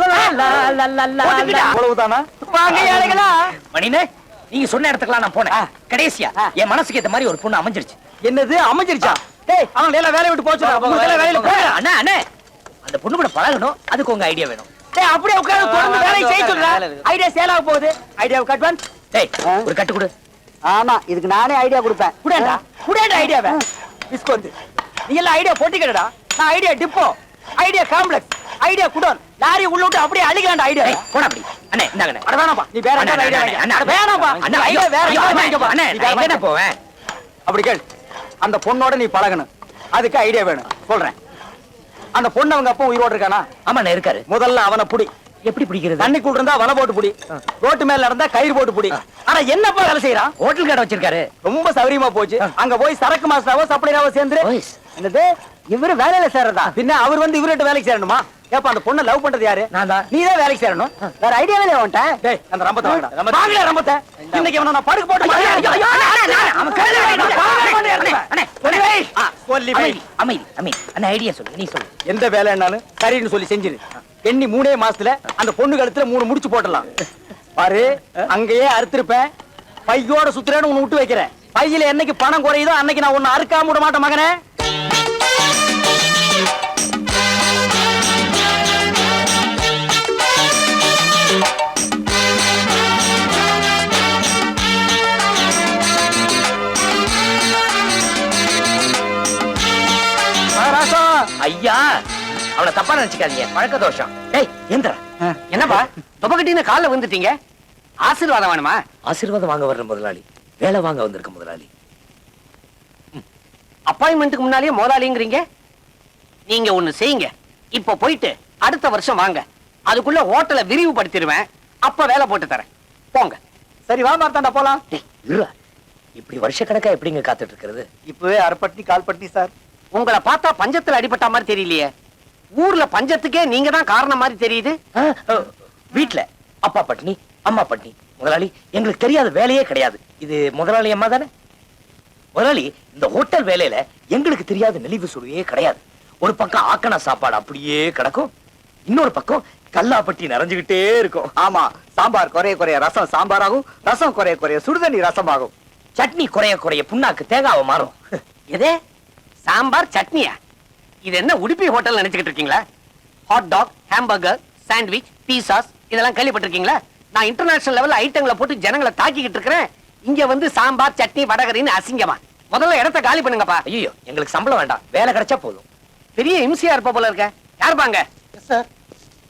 அவ்வளவுதானா? வாங்க ஏழைகளா. மணினே, நீங்க சொன்ன இடத்துக்குலாம் நான் போனேன். கடைசியா என் மனசுக்கு ஏத்த மாதிரி ஒரு பொண்ணு அமைஞ்சிருச்சு. என்னது அமைஞ்சிருச்சா? டேய், அவன் எல்லாம் வேலைய விட்டு போச்சு. வேலையில போ. அண்ணா அண்ணே, அந்த பொண்ணு கூட பழகணும், அதுக்கு உங்க ஐடியா வேணும். டேய், அப்படியே உட்கார்ந்து தொடர்ந்து வேலையை செய்ய சொல்றா. ஐடியா சேல் ஆக போகுது. ஐடியாவை கட்வான். டேய், ஒரு கட்டு கொடு. ஆமா, இதுக்கு நானே ஐடியா கொடுப்பேன். குடேண்டா ஐடியாவை. டிஸ்கவுண்ட். நீ எல்லாம் ஐடியா போட்டிக்கடா. நான் idea depot, idea complex, idea godown, lorry உள்ள விட்டு அப்படியே அழிக்கலாம்டா ஐடியா. போடா அப்படி. அண்ணே இந்தாங்கண்ணே. அட வேணாம்பா, நீ வேற ஐடியா வாங்க. அண்ணா வேணாம்பா, அண்ணா ஐடியா வேற வாங்கிக்கப்பா. அண்ணே, நான் எங்க போவேன்? அப்படி கேள். அந்த பொண்ணோட நீ பழகணும், அதுக்கு ஐடியா வேணும். சொல்றேன். அந்த பொண்ணு அவங்க அப்பா உயிரோடு இருக்கானா? ஆமாண்ணே இருக்காரு. முதல்ல அவனை புடி. எப்படி பிடிக்கிறது? தண்ணிக்குள்ள இருந்தா வலை போட்டு புடி, ரோட்டு மேல இருந்தா கயிறு போட்டு புடி. ஆனா என்னப்பா வேலை செய்யறான்? ஹோட்டல் கடை வச்சிருக்காரு. ரொம்ப சௌரியமா போச்சு. அங்க போய் சரக்கு மாஸ்டராவோ சப்ளையராவோ சேர்ந்து. என்னது இவரு வேலையில சேர்றதா? பின்ன அவர் வந்து இவர்கிட்ட வேலைக்கு சேரணுமா? ஏப்பா அந்த பொண்ணை லவ் பண்றது யாரு? நான் தான். நீ தான் வேலைக்கு சேரணும். வேற ஐடியாவே இல்ல உன்கிட்ட. டேய், அந்த ரம்பத்தை வாங்கடா. வாங்கடா ரம்பத்தை. இன்னைக்கு அவனை நான் படுக்க போட்டு அவன் கையில சொல்லி அமைதி அமைதி அமைதி. அண்ணா ஐடியா சொல்லு, நீ சொல்லு. எந்த வேலை என்னாலும் சரின்னு சொல்லி செஞ்சிரு. எண்ணி 3 மாசத்துல அந்த பொண்ணு கழுத்துல 3 முடிச்சு போட்டலாம். பாரு, அங்கேயே அறுத்திருப்பேன். பையோட சுத்துறேன்னு உன்னை விட்டு வைக்கிறேன். பையில என்னைக்கு பணம் குறையுதோ அன்னைக்கு நான் உன்னை அறுக்காம விட மாட்டேன் மகனே. ஐயா, அவனை தப்பா நினைச்சுக்காதீங்க, பழக்க தோஷம். டேய் எந்திரா. என்னப்பா தொப்பக்கட்டின்னு கால்ல வந்துட்டீங்க? ஆசீர்வாதம் வேணுமா? ஆசீர்வாதம் வாங்க வர்ற முதலாளி, வேலை வாங்க வந்திருக்க முதலாளி. அப்பாயின்மெண்ட்டுக்கு முன்னாலேயே முதலாளிங்கிறீங்க. நீங்க ஒண்ணு செய்யுங்க, இப்ப போயிட்டு அடுத்த வருஷம் வாங்க. அதுக்குள்ள ஹோட்டலை விரிவுபடுத்திடுவேன். அப்ப வேலை போட்டு தரேன். போங்க. சரி வா மார்த்தாண்டா போலாம். இருடா, இப்படி வருஷக்கணக்கா எப்படிங்க காத்துட்டு இருக்கிறது? இப்பவே அரைப்பட்டி கால்பட்டி சார். உங்களை பார்த்தா பஞ்சத்துல அடிபட்ட மாதிரி தெரியலையே. ஊர்ல பஞ்சத்துக்கே நீங்க தான் காரணம் மாதிரி தெரியுது. வீட்டுல அப்பா பட்னி அம்மா பட்னி. முதலாளி, எங்களுக்கு தெரியாத வேலையே கிடையாது. இது முதலாளி அம்மா தானே? முதலாளி, இந்த ஹோட்டல் வேலையில எங்களுக்கு தெரியாத நெளிவு சுழியே கிடையாது. ஒரு பக்கம் ஆக்கண சாப்பாடு அப்படியே கிடக்கும், இன்னொரு பக்கம் கல்லாப்பட்டி நிறைஞ்சுகிட்டே இருக்கும். ஆமா, சாம்பார் குறைய குறைய ரசம் சாம்பாராகும், ரசம் குறைய குறைய சுடுதண்ணி ரசமாகும், சட்னி குறைய குறைய புண்ணாக்கு தேங்காவை மாறும். எதே சாம்பார் சட்னியா? இது என்ன உடுப்பி ஹோட்டல் நினைச்சுக்கிட்டு இருக்கீங்களா? Hot dog, hamburger, sandwich, Bezos இதெல்லாம் கேள்விப்பட்டிருக்கீங்களா? நான் இன்டர்நேஷனல் லெவல்ல ஐட்டங்களை போட்டு ஜனங்களை தாக்கிக்கிட்டு இருக்கிறேன். இங்க வந்து சாம்பார் சட்னி வடகரின்னு அசிங்கமா? முதல்ல இடத்த காலி பண்ணுங்கப்பா. ஐயோ, எங்களுக்கு சம்பளம் வேண்டாம், வேலை கிடைச்சா போதும். பெரிய இம்சியா இருப்ப போல இருக்க. யார் பாங்க? சார்.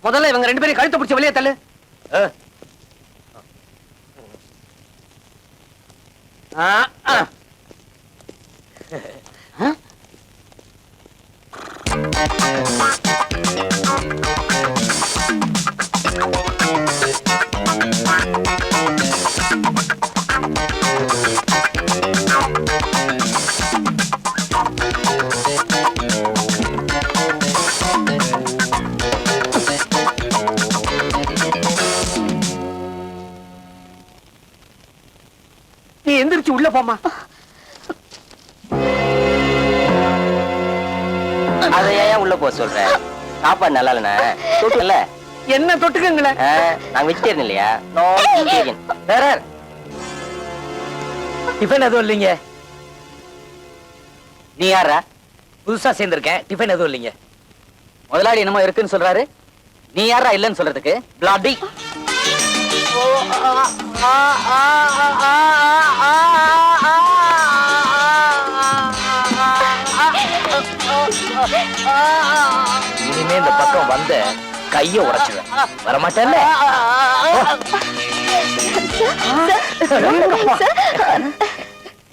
முதல்ல இவங்க ரெண்டு பேரும் கழுத்தை பிடிச்ச வெளியே தள்ளு. நீ எந்திரிச்சு உள்ள போமா. அதை ஏன் உள்ள போக சொல்ற? சாப்பாடு நல்லா இல்லைண்ணா. தொட்டுல என்ன தொட்டுக்குங்களே? நாங்க வெஜிடேரியன் இல்லையா? No vegetarian. வேற டிஃபன் எதுவும் இல்லைங்க. நீ யாரா? புதுசா சேர்ந்திருக்கேன், டிஃபன் எதுவும் இல்லைங்க. முதலாளி என்னமோ இருக்குன்னு சொல்றாரு, நீ யாரா இல்லன்னு சொல்றதுக்கு? பிளாடி இனிமே இந்த பக்கம் வந்த கைய உடைச்சுவேன். வரமாட்டேன்ல?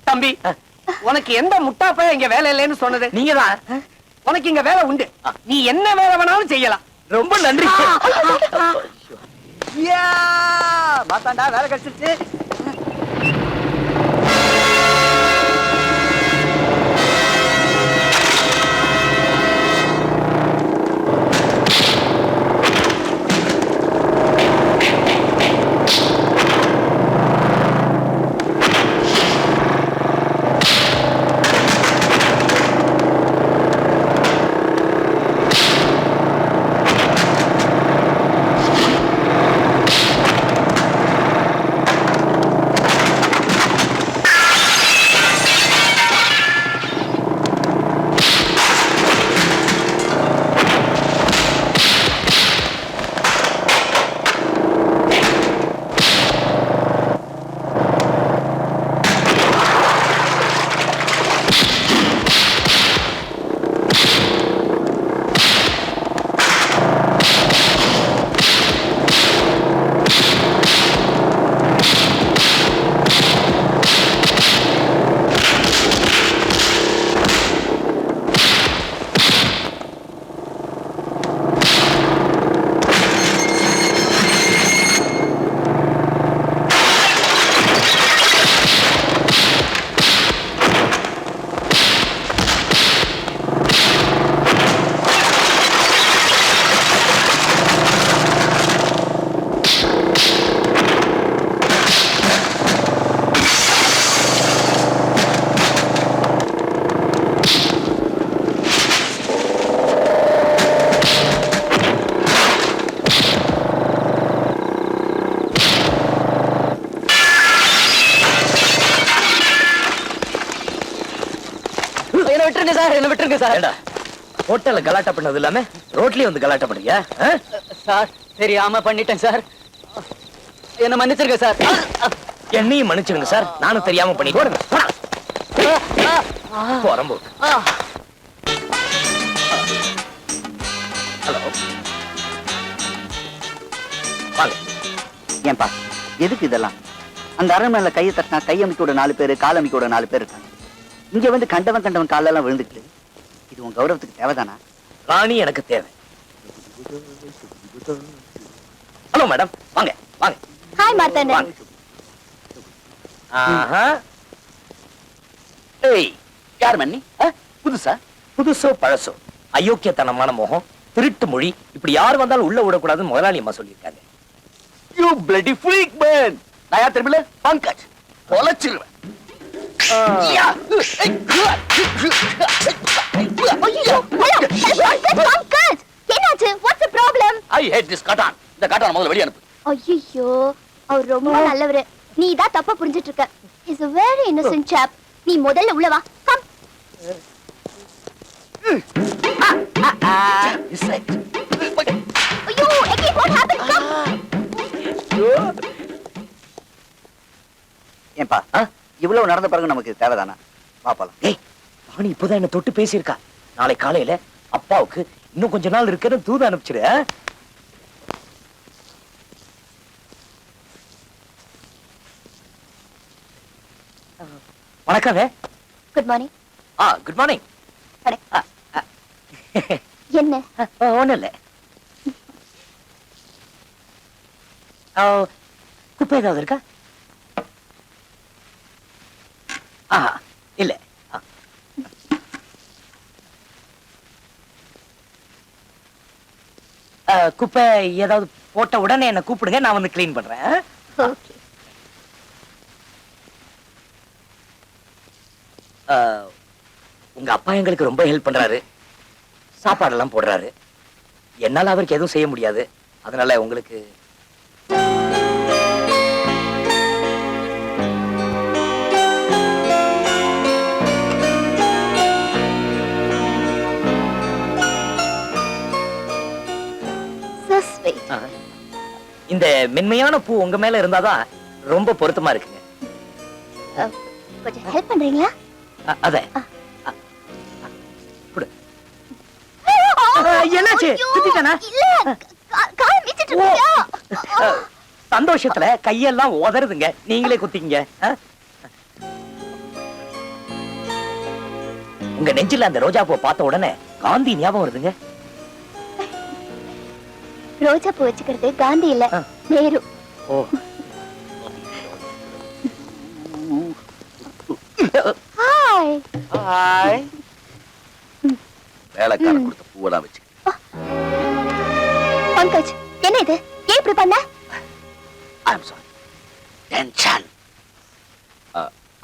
தம்பி, உனக்கு எந்த முட்டாப்ப இங்க வேலை இல்லைன்னு சொன்னது? நீங்கதான். உனக்கு இங்க வேலை உண்டு. நீ என்ன வேலை வேணாலும் செய்யலாம். ரொம்ப நன்றி. மார்த்தாண்டா வேலை கிடைச்சிருச்சு. விட்டுருங்க சார், என்ன விட்டுருங்க சார். ஹோட்டல்ல கலாட்டா பண்ணது இல்லாம ரோட்லயே வந்து கலாட்டா பண்றியா? சார், தெரியாம பண்ணிட்டேன் சார், என்ன மன்னிச்சிருங்க சார். என்னையும் மன்னிச்சிருங்க சார், நானும் தெரியாம பண்ணிட்டேன். போறம்போ. ஹலோ, வாங்க. ஏன்பா எதுக்கு இதெல்லாம்? அந்த அரண்மனையில கையை தட்டினா கையமைக்கோட 4 பேரு, காலமைக்கோட 4 பேர் இருக்காங்க. இங்க வந்து கண்டவன் காலெல்லாம் விழுந்துட்டு இது உன் கௌரவத்துக்கு தேவைதானா? ராணி எனக்கு தேவை. ஹலோ மேடம், வாங்க வாங்க. ஹாய் மார்த்தாண்டன். வாங்க. ஆஹா. ஏய், யார் மன்னி புதுசா? புதுசோ பழசோ அயோக்கியத்தனமான முகம், திருட்டு மொழி, இப்படி யார் வந்தாலும் உள்ள விடக்கூடாதுன்னு முதலாளி அம்மா சொல்லியிருக்காங்க. You bloody freak man. நான் யார் தெரியல? பங்கஜ். தொலைச்சிருவேன். ஐயோ, பங்கஜ், என்னாச்சு? What's the problem? I hate this காட்டான். இந்த காட்டான் முதல்ல வெளிய அனுப்பு. ஐயோ, அவர் ரொம்ப நல்லவரு. நீ தான் தப்பா புரிஞ்சிட்டு இருக்க. Is a very innocent chap. நீ முதல்ல உள்ள வா. கம். This right. ஐயோ, again what happened? Come. ஏன்பா இவ்வளவு நடந்த பிறகு நமக்கு தேவைதானா? வா போலாம். ஏய், ராணி இப்பதான் என்ன தொட்டு பேசியிருக்கா. நாளை காலையில அப்பாவுக்கு இன்னும் கொஞ்ச நாள் இருக்குன்னு தூது அனுப்பிச்சிரு. வணக்கங்க. Good morning. Good morning. என்ன? ஒண்ணும் இல்ல. குப்பை ஏதாவது இருக்கா? இல்ல. குப்பை ஏதாவது போட்ட உடனே என்ன கூப்பிடுங்க, நான் வந்து கிளீன் பண்றேன். ஓகே. உங்க அப்பா எங்களுக்கு ரொம்ப ஹெல்ப் பண்றாரு, சாப்பாடெல்லாம் போடுறாரு. என்னால அவருக்கு எதுவும் செய்ய முடியாது, அதனால உங்களுக்கு So sweet. இந்த மென்மையான பூ உங்க மேல இருந்தாதான் ரொம்ப பொருத்தமா இருக்குங்க. கொஞ்சம் ஹெல்ப் பண்றீங்களா? அத குடு. என்னாச்சு? குத்திட்டானா? இல்ல, கால் வீச்சிட்டு இருக்கியா? சந்தோஷத்துல கையெல்லாம் உதறுதுங்க, நீங்களே குத்திங்க. உங்க நெஞ்சில அந்த ரோஜா பூ பார்த்த உடனே காந்தி ஞாபகம் வருதுங்க. ரோஜா பூ வச்சுக்கிறது காந்தி இல்ல, நேரு. ஓ. ஹாய். ஹாய். வேலைக்கார கொடுத்த பூவெல்லாம் வச்சு. பங்கஜ், என்ன இது? ஏன் இப்படி பண்ண? I'm sorry. டென்ஷன்.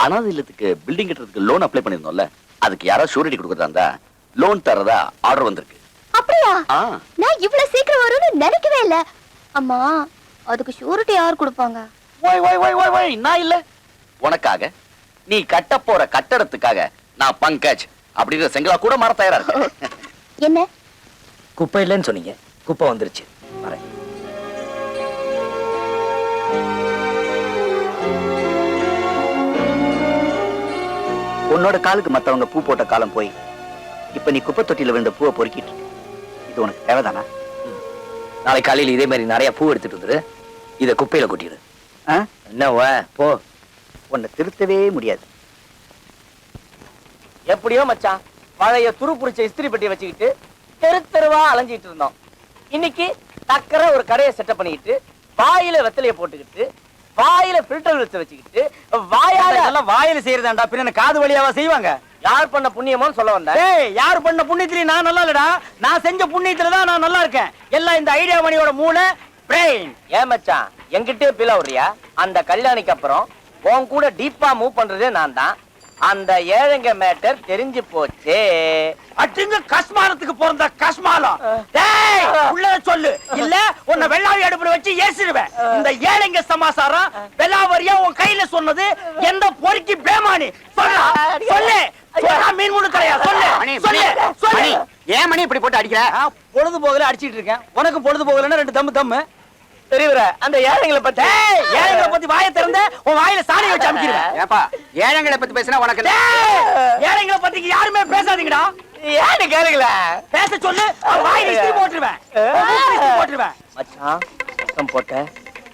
அனாதை இல்லத்துக்கு பில்டிங் கட்டுறதுக்கு லோன் அப்ளை பண்ணிருந்தோம்ல, அதுக்கு யாராவது ஷூரிட்டி கொடுக்கறதா இருந்தா லோன் தரதா ஆர்டர் வந்திருக்கு. அப்படியா? நான் இவ்வளவு சீக்கிரம் வரும்னு நினைக்கவே இல்ல. அம்மா, அதுக்கு ஷூரிட்டி யார் கொடுப்பாங்க? நான் இல்ல. உனக்காக, நீ கட்ட போற கட்டடத்துக்காக நான் பங்கஜ் அப்படிங்கிற செங்கலா கூட மாற தயாரா இருக்கேன். என்ன? குப்பை இல்லைன்னு சொன்னீங்க, குப்பை வந்துருச்சு. வரேன். உன்னோட காலுக்கு மத்தவங்க பூ போட்ட காலம் போய் இப்ப நீ குப்பை தொட்டியில விழுந்த பூவை பொறுக்கிட்டு இருக்க. இது உனக்கு தேவைதானா? நாளை காலையில் இதே மாதிரி நிறைய பூ எடுத்துட்டு வந்துரு, இத குப்பையில கொட்டிடு. என்ன போ. உன்னை திருத்தவே முடியாது. எப்படியோ மச்சான், பழைய துரு புடிச்ச இஸ்திரி பெட்டியை வச்சுக்கிட்டு தெரு தெருவா அலைஞ்சிட்டு இருந்தோம். இன்னைக்கு டக்கர ஒரு கடையை செட்டப் பண்ணிக்கிட்டு, வாயில வெத்தலைய போட்டுக்கிட்டு, வாயில ஃபில்டர் வச்சுக்கிட்டு, வாயால வாயில செய்யறதாண்டா, பின்ன காது வழியாவா செய்வாங்க? யார் பண்ண புண்ணியமோன்னு சொல்ல வந்தேன். ஏய், யார் பண்ண புண்ணியத்திலயும் நான் நல்லா இல்லடா. நான் செஞ்ச புண்ணியத்துல தான் நான் நல்லா இருக்கேன். எல்லாம் இந்த ஐடியா மணியோட மூளை, பிரெயின். ஏன் மச்சான் என்கிட்டே பீலா விடுறியா? அந்த கல்யாணிக்கு அப்புறம் உன் கூட டீப்பா மூவ் பண்றதே நான் தான். அந்த ஏழைங்க மேட்டர் தெரிஞ்சு போச்சே. அட்டுங்க கஸ்மானத்துக்கு பிறந்த கஸ்மாலம். டேய், உள்ள சொல்லு, இல்ல உன்னை வெள்ளாவி அடுப்புல வச்சு ஏசிடுவேன். இந்த ஏழைங்க சமாசாரம் வெள்ளாவரியா உன் கையில சொன்னது எந்த பொறுக்கி பேமானி? சொல்லு சொல்லு. மீன் முழு தலையா சொல்லு சொல்லு சொல்லு. ஏன் மணி இப்படி போட்டு அடிக்கிற? பொழுது போகல அடிச்சிட்டு இருக்கேன். உனக்கு பொழுது போகலன்னா ரெண்டு தம்மு தம்மு. தெரியவர அந்த ஏழைங்களை பத்தி. ஏழைங்களை பத்தி வாயை திறந்த உன் வாயில சாணி வச்சு அமுக்கிடுவேன். ஏப்பா, ஏழைங்களை பத்தி பேசினா உனக்கு ஏழைங்களை பத்தி யாருமே பேசாதீங்கடா. ஏன்னு கேளுங்கள. பேச சொல்லு, வாயில இஸ்திரி போட்டுருவேன். போட்டுருவேன். மச்சான் சத்தம் போட்ட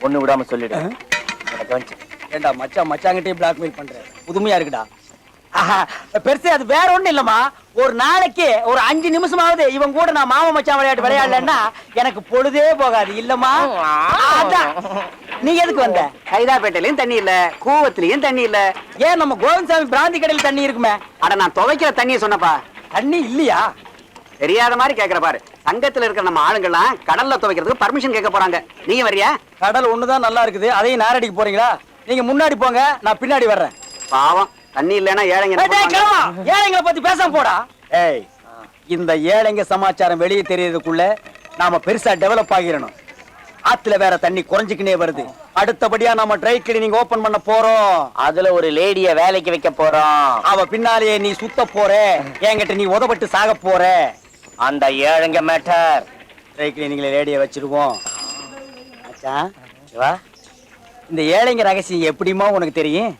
ஒண்ணு விடாம சொல்லிடு. ஏண்டா மச்சான் மச்சாங்கிட்டே பிளாக்மெயில் பண்ற? புதுமையா இருக்குடா. பெருசு அது வேற ஒண்ணும் இல்லம்மா. ஒரு நாளைக்கு ஒரு 5 நிமிஷமாவது இவன் கூட நான் மாமா மச்சான் விளையாட்டு விளையாடலன்னா எனக்கு பொழுதே போகாது இல்லம்மா. அதான். நீ எதுக்கு வந்த? சைதாப்பேட்டையிலயும் தண்ணி இல்ல, கூவத்திலயும் தண்ணி இல்ல. ஏன் நம்ம கோவிந்தசாமி பிராந்தி கடையில் தண்ணி இருக்குமே? அட நான் துவைக்கிற தண்ணியை சொன்னப்பா. தண்ணி இல்லையா? தெரியாத மாதிரி கேக்குற பாரு. சங்கத்துல இருக்கிற நம்ம ஆளுங்கெல்லாம் கடல்ல துவைக்கிறதுக்கு பர்மிஷன் கேட்க போறாங்க. நீங்க வரியா? கடல் ஒண்ணுதான் நல்லா இருக்குது, அதையும் நாரடிக்கு போறீங்களா? நீங்க முன்னாடி போங்க, நான் பின்னாடி வர்றேன். பாவம், தண்ணி இல்லைன்னா ஏழைங்க என்ன பண்ணுவாங்க? ஏழைங்களை பத்தி பேசாம போடா. ஏய், இந்த ஏழைங்க சமாச்சாரம் வெளியே தெரியறதுக்குள்ள நாம பெருசா டெவலப் ஆகிரணும். ஆத்துல வேற தண்ணி குறைஞ்சுக்கினே வருது. அடுத்தபடியா நாம ட்ரை கிளீனிங் ஓபன் பண்ண போறோம். அதுல ஒரு லேடிய வேலைக்கு வைக்க போறோம். அவ பின்னாலேயே நீ சுத்த போற, என்கிட்ட நீ உதப்பட்டு சாக போற. அந்த ஏழைங்க மேட்டர். ட்ரை கிளீனிங்ல லேடிய வச்சிருவோம். மச்சான், வா. இந்த ஏழைங்க ரகசியம் எப்படிமா உனக்கு தெரியும்?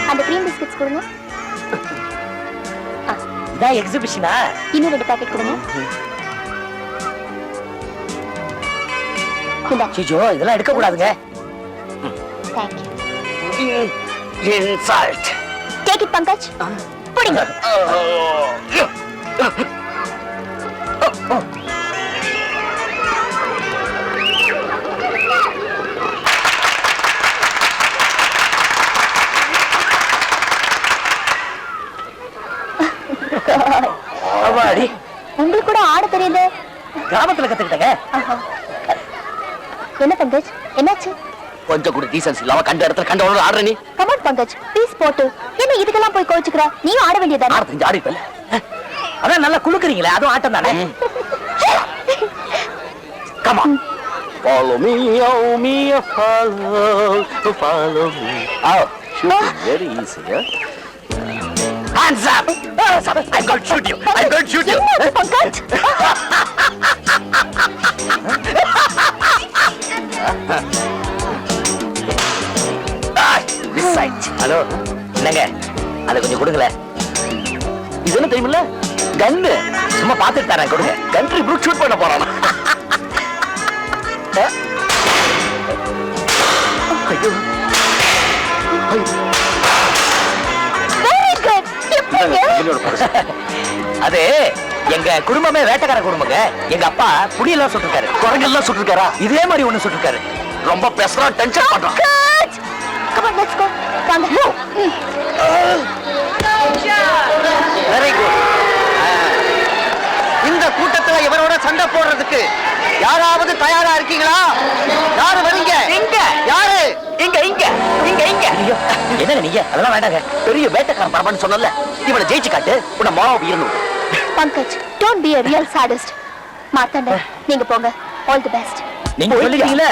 அந்த கிரீம் பிஸ்கட்ஸ் கொடுங்க. இதான் எக்ஸிபிஷனா? இன்னும் 2 பாக்கெட் கொடுங்க. இந்தா. சிஜோ, இதெல்லாம் எடுக்க கூடாதுங்க. Thank you. Insult. Take it, Pankaj. புடிங்க. அவாடி, உங்களுக்கு கூட ஆட தெரியுது. கிராமத்துல கத்துக்கிட்டங்க. என்ன பங்கஜ், என்னாச்சு? கொஞ்சம் கூட டீசன்ஸ் இல்லாம கண்ட இடத்துல கண்ட ஆடுற நீ. கம் ஆன் பங்கஜ், ப்ளீஸ் போட்டு. என்ன இதுக்கெல்லாம் போய் கோவிச்சுக்கற? நீயும் ஆட வேண்டியதானே? ஆட தெரிஞ்சு ஆடிப்பல. அதான் நல்லா குலுக்குறீங்களே, அதுவும் ஆட்டம் தானே. Come on. Follow me, oh me, follow me. Oh, shooting very easy, huh? Hands up! Hands up! I'm going to shoot you. I'm going to shoot you. என்ன பங்கஜ்? This side. ஹலோ, என்னங்க அதை கொஞ்சம் கொடுங்களே. இது என்ன தெரியுமில்ல? கன்னு. சும்மா பார்த்துட்டு தரேன், கொடுங்க. கண்ட்ரி ப்ரூக் ஷூட் பண்ண போறானா? ஐயோ. Very good. எப்படிங்க? என்னோட பரிசு. அது எங்க குடும்பமே வேட்டைக்கார குடும்பங்க. எங்க அப்பா புடியெல்லாம் சுட்டிருக்காரு, குரங்கெல்லாம் சுட்டிருக்காரா? இதே மாதிரி ஒண்ணு சுட்டிருக்காரு. ரொம்ப பேசுறா, டென்ஷன் பண்றான். Pankaj! Come on, let's go. வாங்க. Very good. இந்த கூட்டத்துல இவரோட சண்டை போடுறதுக்கு யாராவது தயாரா இருக்கீங்களா? யாரு வரீங்க? இங்க யாரு? இங்க இங்க இங்க இங்க. என்ன நீங்க அதெல்லாம் வேண்டாங்க. பெரிய வேட்டைக்காரன் பரமான்னு சொன்னல, இவனை ஜெயிச்சு காட்டு, உன்னை மாவு இருணும். Pankaj, don't be a real sadist. மார்த்தாண்ட, நீங்க போங்க. All the best. நீங்க சொல்லிட்டீங்களே.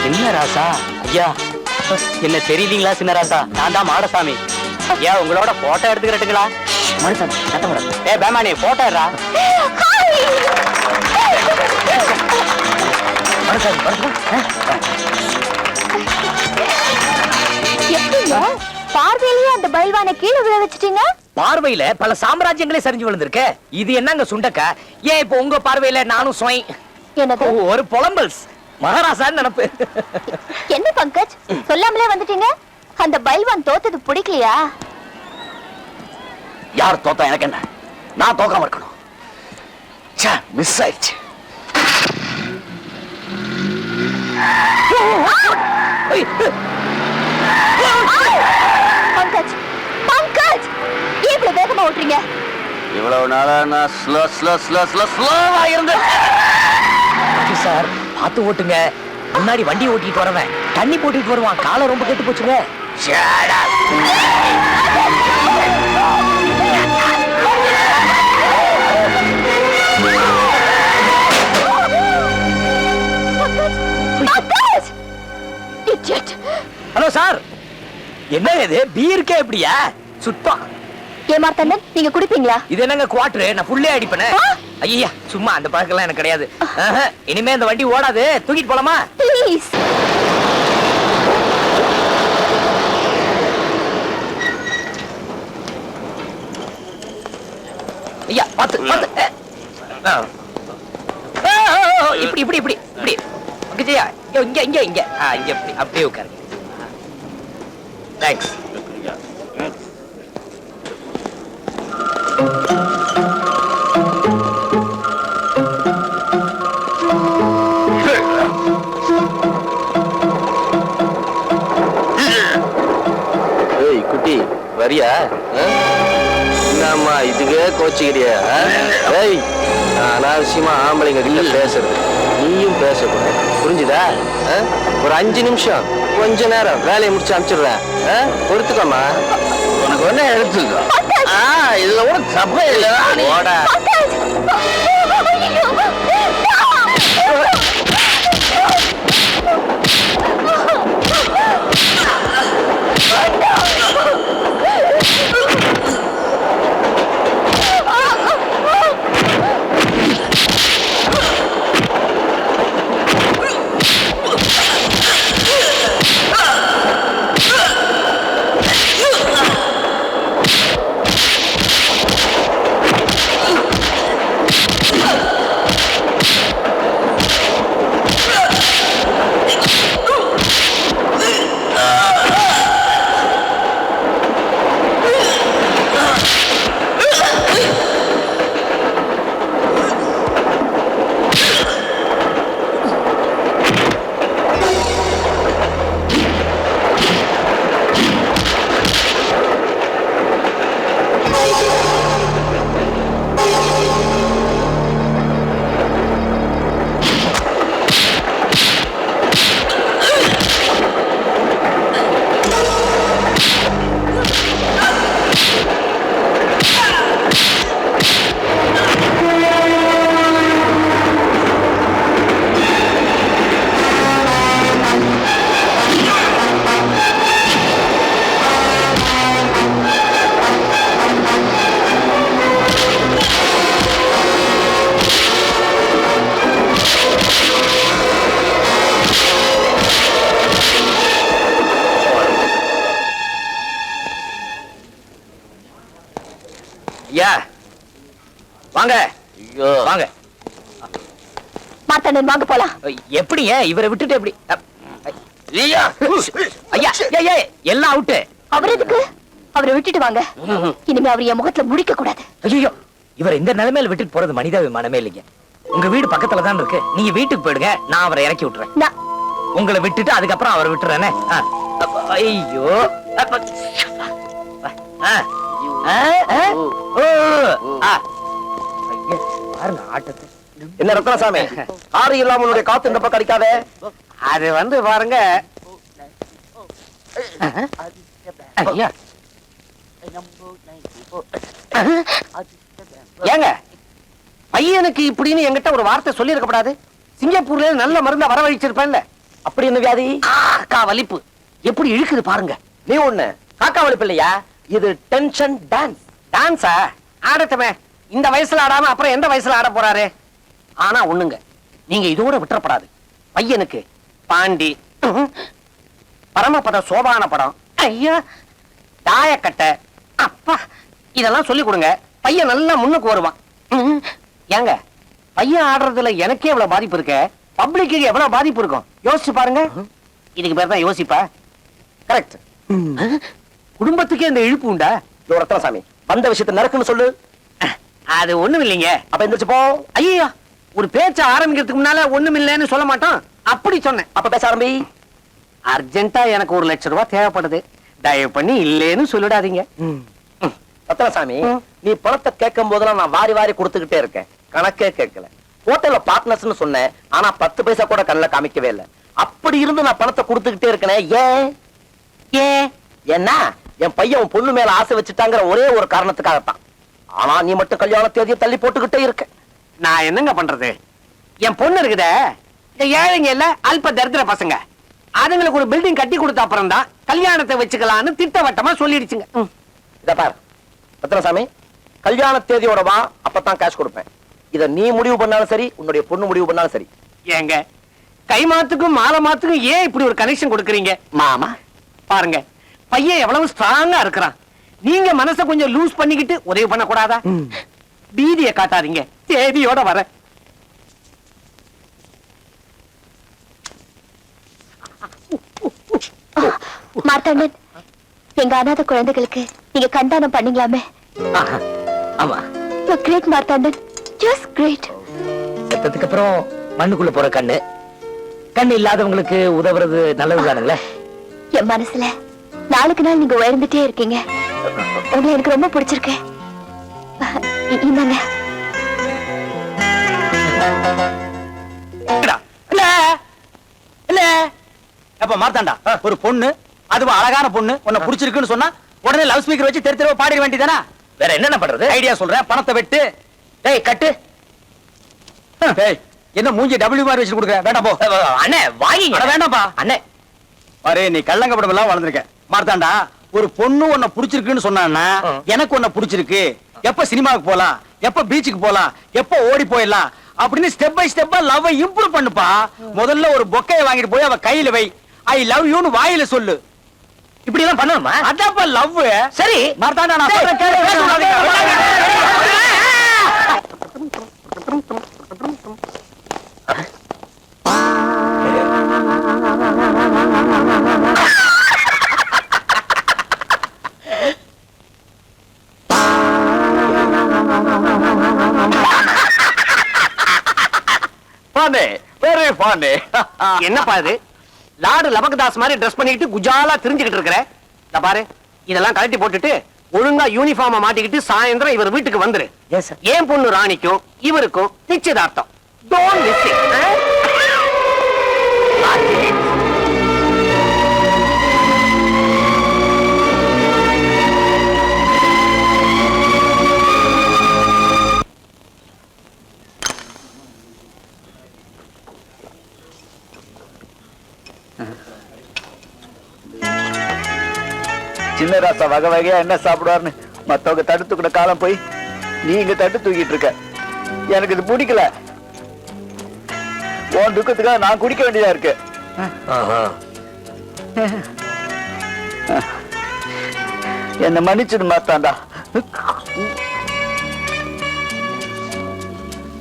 என்ன ராசா? ஐயா, என்ன தெரியலீங்களா சின்ன ராசா? நான் தான் மாடசாமி. ஐயா, உங்களோட போட்டோ எடுத்துக்கிறட்டுங்களா? மனுஷன் சத்தம் போட. ஏ பேமானி, போட்டோ எடுறா. மனுஷன் எப்படிங்க பார்வையிலேயே அந்த பைல்வானை கீழே விழ வச்சிட்டீங்க? பார்வையில பல சாம்ராஜ்யங்களே சரிஞ்சு விழுந்திருக்க. இது என்னங்க சுண்டக்கா? ஏன் இப்ப உங்க பார்வையில நானும் சுவை என்னது? ஒரு புலம்பல்ஸ் மகாராசான்னு நினைப்பு. என்ன பங்கஜ், சொல்லாமலே வந்துட்டீங்க? அந்த பைல்வான் தோத்தது பிடிக்கலையா? யார் தோத்தா எனக்கு என்ன? நான் தோக்காம இருக்கணும். மிஸ் ஆயிடுச்சு. பங்கஜ், பங்கஜ், ஏன் இவ்வளவு வேகமா ஓட்டுறீங்க? இவ்வளவு நாளா நான் ஸ்லோவா இருந்தேன். சார் பார்த்து ஓட்டுங்க. முன்னாடி வண்டி ஓட்டிட்டு வரவன் தண்ணி போட்டுட்டு வருவான். காலை ரொம்ப கெட்டு போச்சுங்க. ஹலோ சார், என்ன இது பீருக்கே எப்படியா சுத்தம்? ஏமாத்தண்ணன், நீங்க குடிப்பீங்களா? இது என்னங்க குவாட்டரு? நான் புள்ளே அடிப்பேனே. ஐயா, சும்மா அந்த பழக்கம்லாம் எனக்கு கிடையாது. இனிமே அந்த வண்டி ஓடாது, தூக்கிட்டு போலாமா? ப்ளீஸ். ஐயா பாத்து பாத்து இப்படி இப்படி இப்படி இப்படி விஜயா இங்க இங்க இங்க இங்க இப்படி அப்படியே உட்காருங்க. தேங்க்ஸ். ஏய் குட்டி வரியா? என்னம்மா இதுக்கே கோச்சிக்கிறியா? ஏய் நான் அனாவசியமா ஆம்பளைங்க கிட்ட பேசுறது, நீயும் பேசக்கூடாது, புரிஞ்சுதா? ஒரு 5 நிமிஷம் கொஞ்ச நேரம் வேலையை முடிச்சு அனுப்பிச்சிடுறேன், பொறுத்துக்கோமா. உனக்கு ஒண்ணு எடுத்துக்கோ. இதுல கூட தப்பே இல்லை. வாங்க வாங்க மாத்தண்ணன் வாங்க போலாம். எப்படி இவரை விட்டுட்டு எப்படி? ஐயா ஐயா எல்லாம் அவுட்டு. அவர் எதுக்கு? அவரை விட்டுட்டு வாங்க. இனிமே அவர் என் முகத்துல முடிக்க கூடாது. ஐயோ இவர் இந்த நிலைமையில விட்டுட்டு போறது மனிதாபிமானமே இல்லைங்க. உங்க வீடு பக்கத்துல தான் இருக்கு, நீங்க வீட்டுக்கு போயிடுங்க, நான் அவரை இறக்கி விட்டுறேன். உங்களை விட்டுட்டு அதுக்கப்புறம் அவரை விட்டுறேனே. ஐயோ பாருங்க ஆட்டத்தை. என்ன ரத்னசாமி, ஆறு இல்லாம உன்னுடைய காத்து இந்த பக்கம் அடிக்காதே. அது வந்து பாருங்க, ஏங்க பையனுக்கு இப்படின்னு என்கிட்ட ஒரு வார்த்தை சொல்லி இருக்கப்படாது. சிங்கப்பூர்ல நல்ல மருந்த வரவழைச்சிருப்பேன்ல. அப்படி என்ன வியாதி? காக்கா வலிப்பு எப்படி இழுக்குது பாருங்க. நீ ஒண்ணு காக்கா வலிப்பு இல்லையா, இது டென்ஷன் டான்ஸ். டான்ஸா? ஆடட்டுமே. இந்த வயசுல ஆடாம அப்புறம் எந்த வயசுல ஆட போறாரு? ஆனா ஒண்ணுங்க, நீங்க இதோட விட்டுறப்படாது. பையனுக்கு பாண்டி, பரமபத சோபான படம், ஐயா தாயக்கட்டை, அப்பா இதெல்லாம் சொல்லி கொடுங்க. பையன் நல்லா முன்னுக்கு வருவான். ஏங்க பையன் ஆடுறதுல எனக்கே எவ்வளவு பாதிப்பு இருக்க, பப்ளிக்கு எவ்வளவு பாதிப்பு இருக்கும் யோசிச்சு பாருங்க. இதுக்கு பேர் தான் யோசிப்பா. கரெக்ட். குடும்பத்துக்கே இந்த இழுப்பு உண்டா? ரத்னசாமி, வந்த விஷயத்தை நறுக்குன்னு சொல்லு. அது ஒண்ணும் இல்லைங்க. அப்ப எந்திரிச்சு போ. ஐயா ஒரு பேச்ச ஆரம்பிக்கிறதுக்கு முன்னால ஒண்ணும் இல்லைன்னு சொல்ல மாட்டான், அப்படி சொன்னேன். அப்ப பேச ஆரம்பி. அர்ஜென்ட்டா எனக்கு 1 லட்சம் ரூபாய் தேவைப்படுது, தயவு பண்ணி இல்லேன்னு சொல்லிடாதீங்க. ரத்னசாமி, நீ பணத்தை கேட்கும் போதெல்லாம் நான் வாரி வாரி கொடுத்துக்கிட்டே இருக்கேன், கணக்கே கேட்கல. ஹோட்டல்ல பார்ட்னர்ஸ்னு சொன்னேன், ஆனா 10 பைசா கூட கண்ணுல காமிக்கவே இல்லை. அப்படி இருந்து நான் பணத்தை கொடுத்துக்கிட்டே இருக்கேனே. ஏன்? ஏன்னா என் பையன் உன் பொண்ணு மேல ஆசை வச்சுட்டாங்கிற ஒரே ஒரு காரணத்துக்காகத்தான். ஆனா நீ மட்டும் கல்யாண தேதியை தள்ளி போட்டுக்கிட்டே இருக்க. நான் என்னங்க பண்றது? என் பொண்ணு இருக்குதே, இந்த ஏழைங்க இல்ல அல்ப தரித்திர பசங்க, அதுங்களுக்கு ஒரு பில்டிங் கட்டி கொடுத்த அப்புறம் தான் கல்யாணத்தை வச்சுக்கலான்னு திட்டவட்டமா சொல்லிடுச்சுங்க. இத பாரு ரத்னசாமி, கல்யாண தேதியோட வா, அப்பதான் கேஷ் கொடுப்பேன். இத நீ முடிவு பண்ணாலும் சரி, உன்னுடைய பொண்ணு முடிவு பண்ணாலும் சரி. ஏங்க கை மாத்துக்கும் மாலை மாத்துக்கும் ஏன் இப்படி ஒரு கனெக்ஷன் கொடுக்கறீங்க? மாமா பாருங்க பையன் எவ்வளவு ஸ்ட்ராங்கா இருக்கிறான், நீங்க மனசை கொஞ்சம் லூஸ் பண்ணிக்கிட்டு உதவி பண்ண கூடாதா? பீதிய காட்டாதீங்க, தேதியோட வரேன். மார்த்தாண்டன், எங்க அனாதை குழந்தைகளுக்கு நீங்க கண்டானம் பண்ணீங்களாமே. ஆமா, கிரேட் மார்த்தாண்டன், ஜஸ்ட் கிரேட். செத்ததுக்கு அப்புறம் மண்ணுக்குள்ள போற கண்ணு இல்லாதவங்களுக்கு உதவுறது நல்லதுதானுங்களே. என் மனசுல நாளுக்கு நாள் நீங்க உயர்ந்துட்டே இருக்கீங்க. உங்களை எனக்கு ரொம்ப பிடிச்சிருக்கு. இந்தாங்க. அப்ப மார்த்தாண்டா, ஒரு பொண்ணு, அதுவும் அழகான பொண்ணு உன்னை பிடிச்சிருக்குன்னு சொன்னா உடனே லவ் ஸ்பீக்கர் வச்சு தெரு தெருவா பாடிட வேண்டியதானா? வேற என்ன பண்றது? ஐடியா சொல்றேன், பணத்தை வெட்டு. டேய் கட்டு. டேய், என்ன மூஞ்சி டபிள்யூ மாதிரி வச்சு கொடுக்க? வேண்டாம் போ. அண்ணே வாங்கிங்க. வேண்டாம்ப்பா அண்ணே. அரே, நீ கள்ளங்கப்படம் எல்லாம் வளர்ந்துருக்க. மார்த்தாண்டா, ஒரு பொண்ணு உன்னை பிடிச்சிருக்குன்னு சொன்னான்னா எனக்கு உன்னை பிடிச்சிருக்கு, எப்ப சினிமாவுக்கு போலாம், எப்ப பீச்சுக்கு போலாம், எப்ப ஓடி போயிடலாம் அப்படின்னு ஸ்டெப் பை ஸ்டெப்பா லவ் இம்ப்ரூவ் பண்ணுப்பா. முதல்ல ஒரு பொக்கையை வாங்கிட்டு போய் அவ கையில வை. ஐ லவ் யூன்னு வாயில சொல்லு. இப்படி எல்லாம் பண்ணணுமா? அதான்ப்பா லவ். சரி மார்த்தாண்டா, நான் சொல்றேன் கேளு. என்னப்பா இது? லார்டு லபகதாஸ் மாதிரி ட்ரெஸ் பண்ணிட்டு குஜாலா தெரிஞ்சுக்கிட்டு இருக்கிற. இந்த பாரு, இதெல்லாம் கழட்டி போட்டுட்டு ஒழுங்கா யூனிஃபார்ம மாட்டிக்கிட்டு சாயந்தரம் இவர் வீட்டுக்கு வந்துரு. ஏன் பொண்ணு ராணிக்கும் இவருக்கும் நிச்சயதார்த்தம். Don't miss it. சின்ன ராசா வகை வகையா என்ன சாப்பிடுவாருன்னு மத்தவங்க தட்டு தூக்கின காலம் போய் நீ இங்க தட்டு தூக்கிட்டு இருக்க. எனக்கு இது பிடிக்கல. உன் துக்கத்துக்காக நான் குடிக்க வேண்டியதா இருக்கு. என்ன மன்னிச்சிடு மாத்தாண்டா.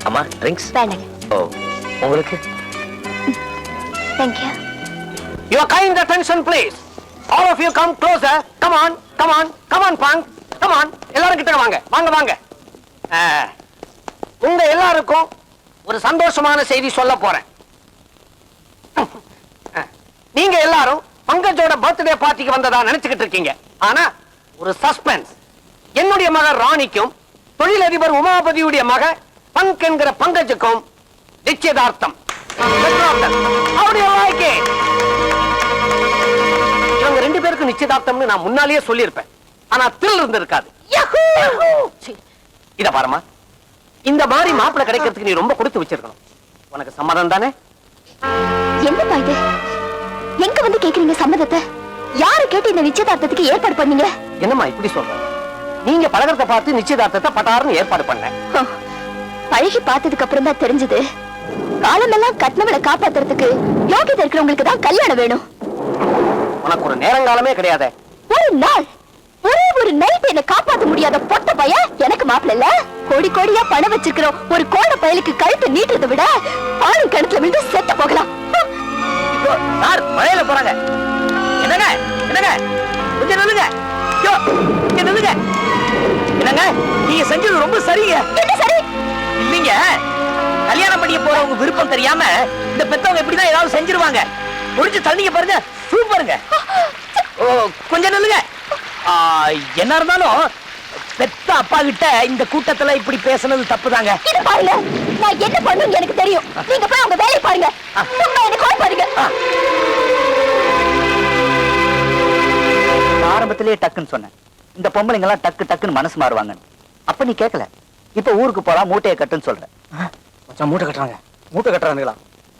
அம்மா ட்ரிங்க்ஸ் வேண்டாங்க. ஓ, உங்களுக்கு? Thank you. Your kind attention please. All of you come closer. Come on, come on, come on, punk. Come on. எல்லாரும் கிட்ட வாங்க. வாங்க வாங்க. உங்க எல்லாருக்கும் ஒரு சந்தோஷமான செய்தி சொல்ல போறேன். நீங்க எல்லாரும் பங்கஜோட பர்த்டே பார்ட்டிக்கு வந்ததா நினைச்சுக்கிட்டு இருக்கீங்க. ஆனா ஒரு சஸ்பென்ஸ். என்னுடைய மக ராணிக்கும் தொழிலதிபர் உமாபதியுடைய மக பங்க் என்கிற பங்கஜுக்கும் நிச்சயதார்த்தம். How do you like it? இவங்க ரெண்டு பேருக்கு நிச்சயதார்த்தம்னு நான் முன்னாலேயே சொல்லியிருப்பேன். ஆனா தில் இருந்திருக்காது. இத பாருமா, இந்த மாதிரி மாப்பிள்ளை கிடைக்கிறதுக்கு நீ ரொம்ப கொடுத்து வச்சிருக்கணும். உனக்கு சம்மதம் தானே? என்னப்பா இது? எங்க வந்து கேக்குறீங்க சம்மதத்தை? யாரு கேட்டு இந்த நிச்சயதார்த்தத்துக்கு ஏற்பாடு பண்ணீங்க? என்னம்மா இப்படி சொல்ற? நீங்க பழகிறத பார்த்து நிச்சயதார்த்தத்தை பட்டாருன்னு ஏற்பாடு பண்ணேன். பழகி பார்த்ததுக்கு அப்புறம் தான் தெரிஞ்சது, காலமெல்லாம் கட்டினவளை காப்பாத்துறதுக்கு யோகியதை இருக்கிறவங்களுக்கு தான் கல்யாணம் வேணும். உனக்கு ஒரு நேரங்காலமே கிடையாது. ஒரு நாள், ஒரே ஒரு நைட் என்ன காப்பாத்த முடியாத பொட்ட பையன் எனக்கு மாப்பிள்ள இல்ல. கோடி கோடியா பணம் வச்சிருக்கிறோம் ஒரு கோட பயலுக்கு கழுத்து நீட்டுறதை விட ஆளும் கிணத்துல விழுந்து செத்து போகலாம். சார் மழையில போறாங்க. என்னங்க என்னங்க, கொஞ்சம் நில்லுங்க. இங்க நில்லுங்க. என்னங்க நீங்க செஞ்சது ரொம்ப சரிங்க. என்ன சரி? இல்லீங்க, கல்யாணம் பண்ணிய போறவங்க விருப்பம் தெரியாம இந்த பெத்தவங்க எப்படிதான் ஏதாவது செஞ்சிருவாங்க. முடிஞ்சு தள்ளிங்க பாருங்க. சூப்பருங்க. கொஞ்சம் நில்லுங்க. என்ன இருந்தாலும் பெத்த அப்பா கிட்ட இந்த கூட்டத்துல இப்படி பேசுனது தப்புதாங்க. இது பாருங்க, நான் என்ன பண்ணுன்னு எனக்கு தெரியும். நீங்க போய் உங்க வேலையை பாருங்க. சும்மா என்ன கால் பாருங்க. ஆரம்பத்திலேயே டக்குன்னு சொன்னேன், இந்த பொம்பளைங்க எல்லாம் டக்கு டக்குன்னு மனசு மாறுவாங்க. அப்ப நீ கேட்கல. இப்ப ஊருக்கு போலாம் மூட்டையை கட்டுன்னு சொல்றேன். மூட்டை கட்டுறாங்க. மூட்டை கட்டுறானுங்களா?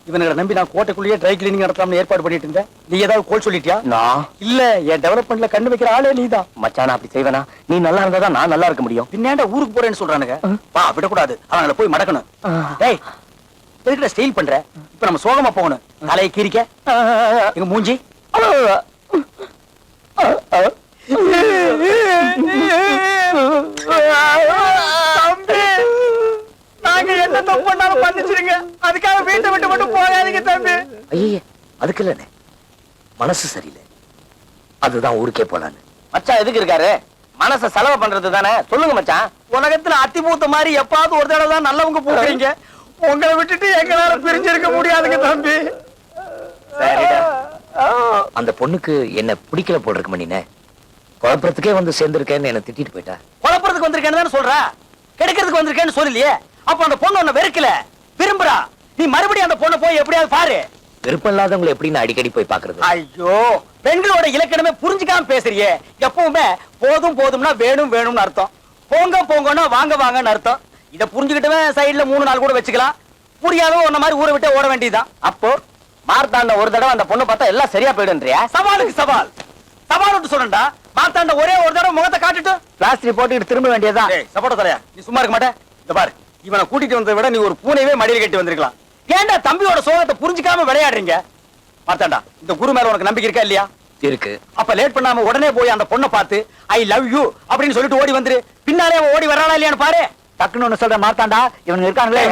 இவனுங்களை நம்பி நான் கோட்டைக்குள்ளேயே ட்ரை கிளீனிங் நடத்தலாம்னு ஏற்பாடு பண்ணிட்டு இருந்தேன். நீ ஏதாவது கோல் சொல்லிட்டியா? நான் இல்ல, என் டெவலப்மெண்ட்ல கண்ணு வைக்கிற ஆளே நீதான். மச்சான் அப்படி செய்வேனா? நீ நல்லா இருந்தா தான் நான் நல்லா இருக்க முடியும். பின்னாண்ட ஊருக்கு போறேன்னு சொல்றானுங்க. வா, விடக்கூடாது. அவங்களை போய் மடக்கணும். டேய், எதுக்குடா ஸ்டைல் பண்ற? இப்ப நம்ம சோகமா போகணும். தலையை கீரிக்க எங்க மூஞ்சி. தம்பி அதுக்கு இல்லண்ணே, மனசு சரியில்லை, அதுதான் ஊருக்கே போலான்னு. மச்சான் எதுக்கு இருக்காரு? மனச செலவு பண்றது தானே. சொல்லுங்க மச்சான். உலகத்துல அத்தி பூத்த மாதிரி எப்பாவது ஒரு தடவை தான் நல்லவங்க பூக்குறீங்க. உங்களை விட்டுட்டு எங்களால பிரிஞ்சிருக்க முடியாதுங்க தம்பி. அந்த பொண்ணுக்கு என்ன பிடிக்கல போல் இருக்கு மணினே. குழப்பறதுக்கே வந்து சேர்ந்திருக்கேன்னு என்ன திட்டிட்டு போயிட்டா. குழப்பறதுக்கு வந்திருக்கேன்னு தானே சொல்ற, கெடுக்கிறதுக்கு வந்திருக்கேன்னு சொல்லலையே. அப்ப அந்த பொண்ணு உன்னை வெறுக்கல, விரும்புறா. நீ மறுபடியும் அந்த பொண்ணை போய் எப்படியாவது பாரு. விருப்பம் இல்லாதவங்களை எப்படி நான் அடிக்கடி போய் பாக்குறது? ஐயோ, பெண்களோட இலக்கணமே புரிஞ்சுக்காம பேசுறியே. எப்பவுமே போதும் போதும்னா வேணும் வேணும்னு அர்த்தம், போங்க போங்கன்னா வாங்க வாங்கன்னு அர்த்தம். இத புரிஞ்சுக்கிட்டவன் சைடுல 3 நாள் கூட வச்சுக்கலாம். புரியாதவன் உன்ன மாதிரி ஊரை விட்டு ஓட வேண்டியதுதான். அப்போ மார்த்தாண்ட ஒரு தடவை அந்த பொண்ணு பார்த்தா எல்லாம் சரியா போயிடுன்றியா? சவாலுக்கு சவால், சவால் விட்டு சொல்றா. மார்த்தாண்ட ஒரே ஒரு தடவை முகத்தை காட்டிட்டு பிளாஸ்டிக் போட்டுக்கிட்டு திரும்ப வேண்டியதுதான். சப்போட்ட தலையா, நீ சும்மா இருக்க மாட்டே. இந்த பாரு, இவனை கூட்டிட்டு வந்ததை விட நீ ஒரு பூனையவே மடியில் கட்டி வந்திருக்கலாம். ஏன்டா தம்பியோட சோகத்தை புரிஞ்சுக்காம விளையாடுறீங்க? மார்த்தாண்டா, இந்த குரு மேல உனக்கு நம்பிக்கை இருக்கா இல்லையா? இருக்கு. அப்ப லேட் பண்ணாம உடனே போய் அந்த பொண்ணை பார்த்து ஐ லவ் யூ அப்படின்னு சொல்லிட்டு ஓடி வந்துரு. பின்னாலே அவன் ஓடி வரானா இல்லையான்னு பாரு. டக்குன்னு ஒண்ணு சொல்ற மார்த்தாண்டா, இவனுங்க இருக்காங்களே.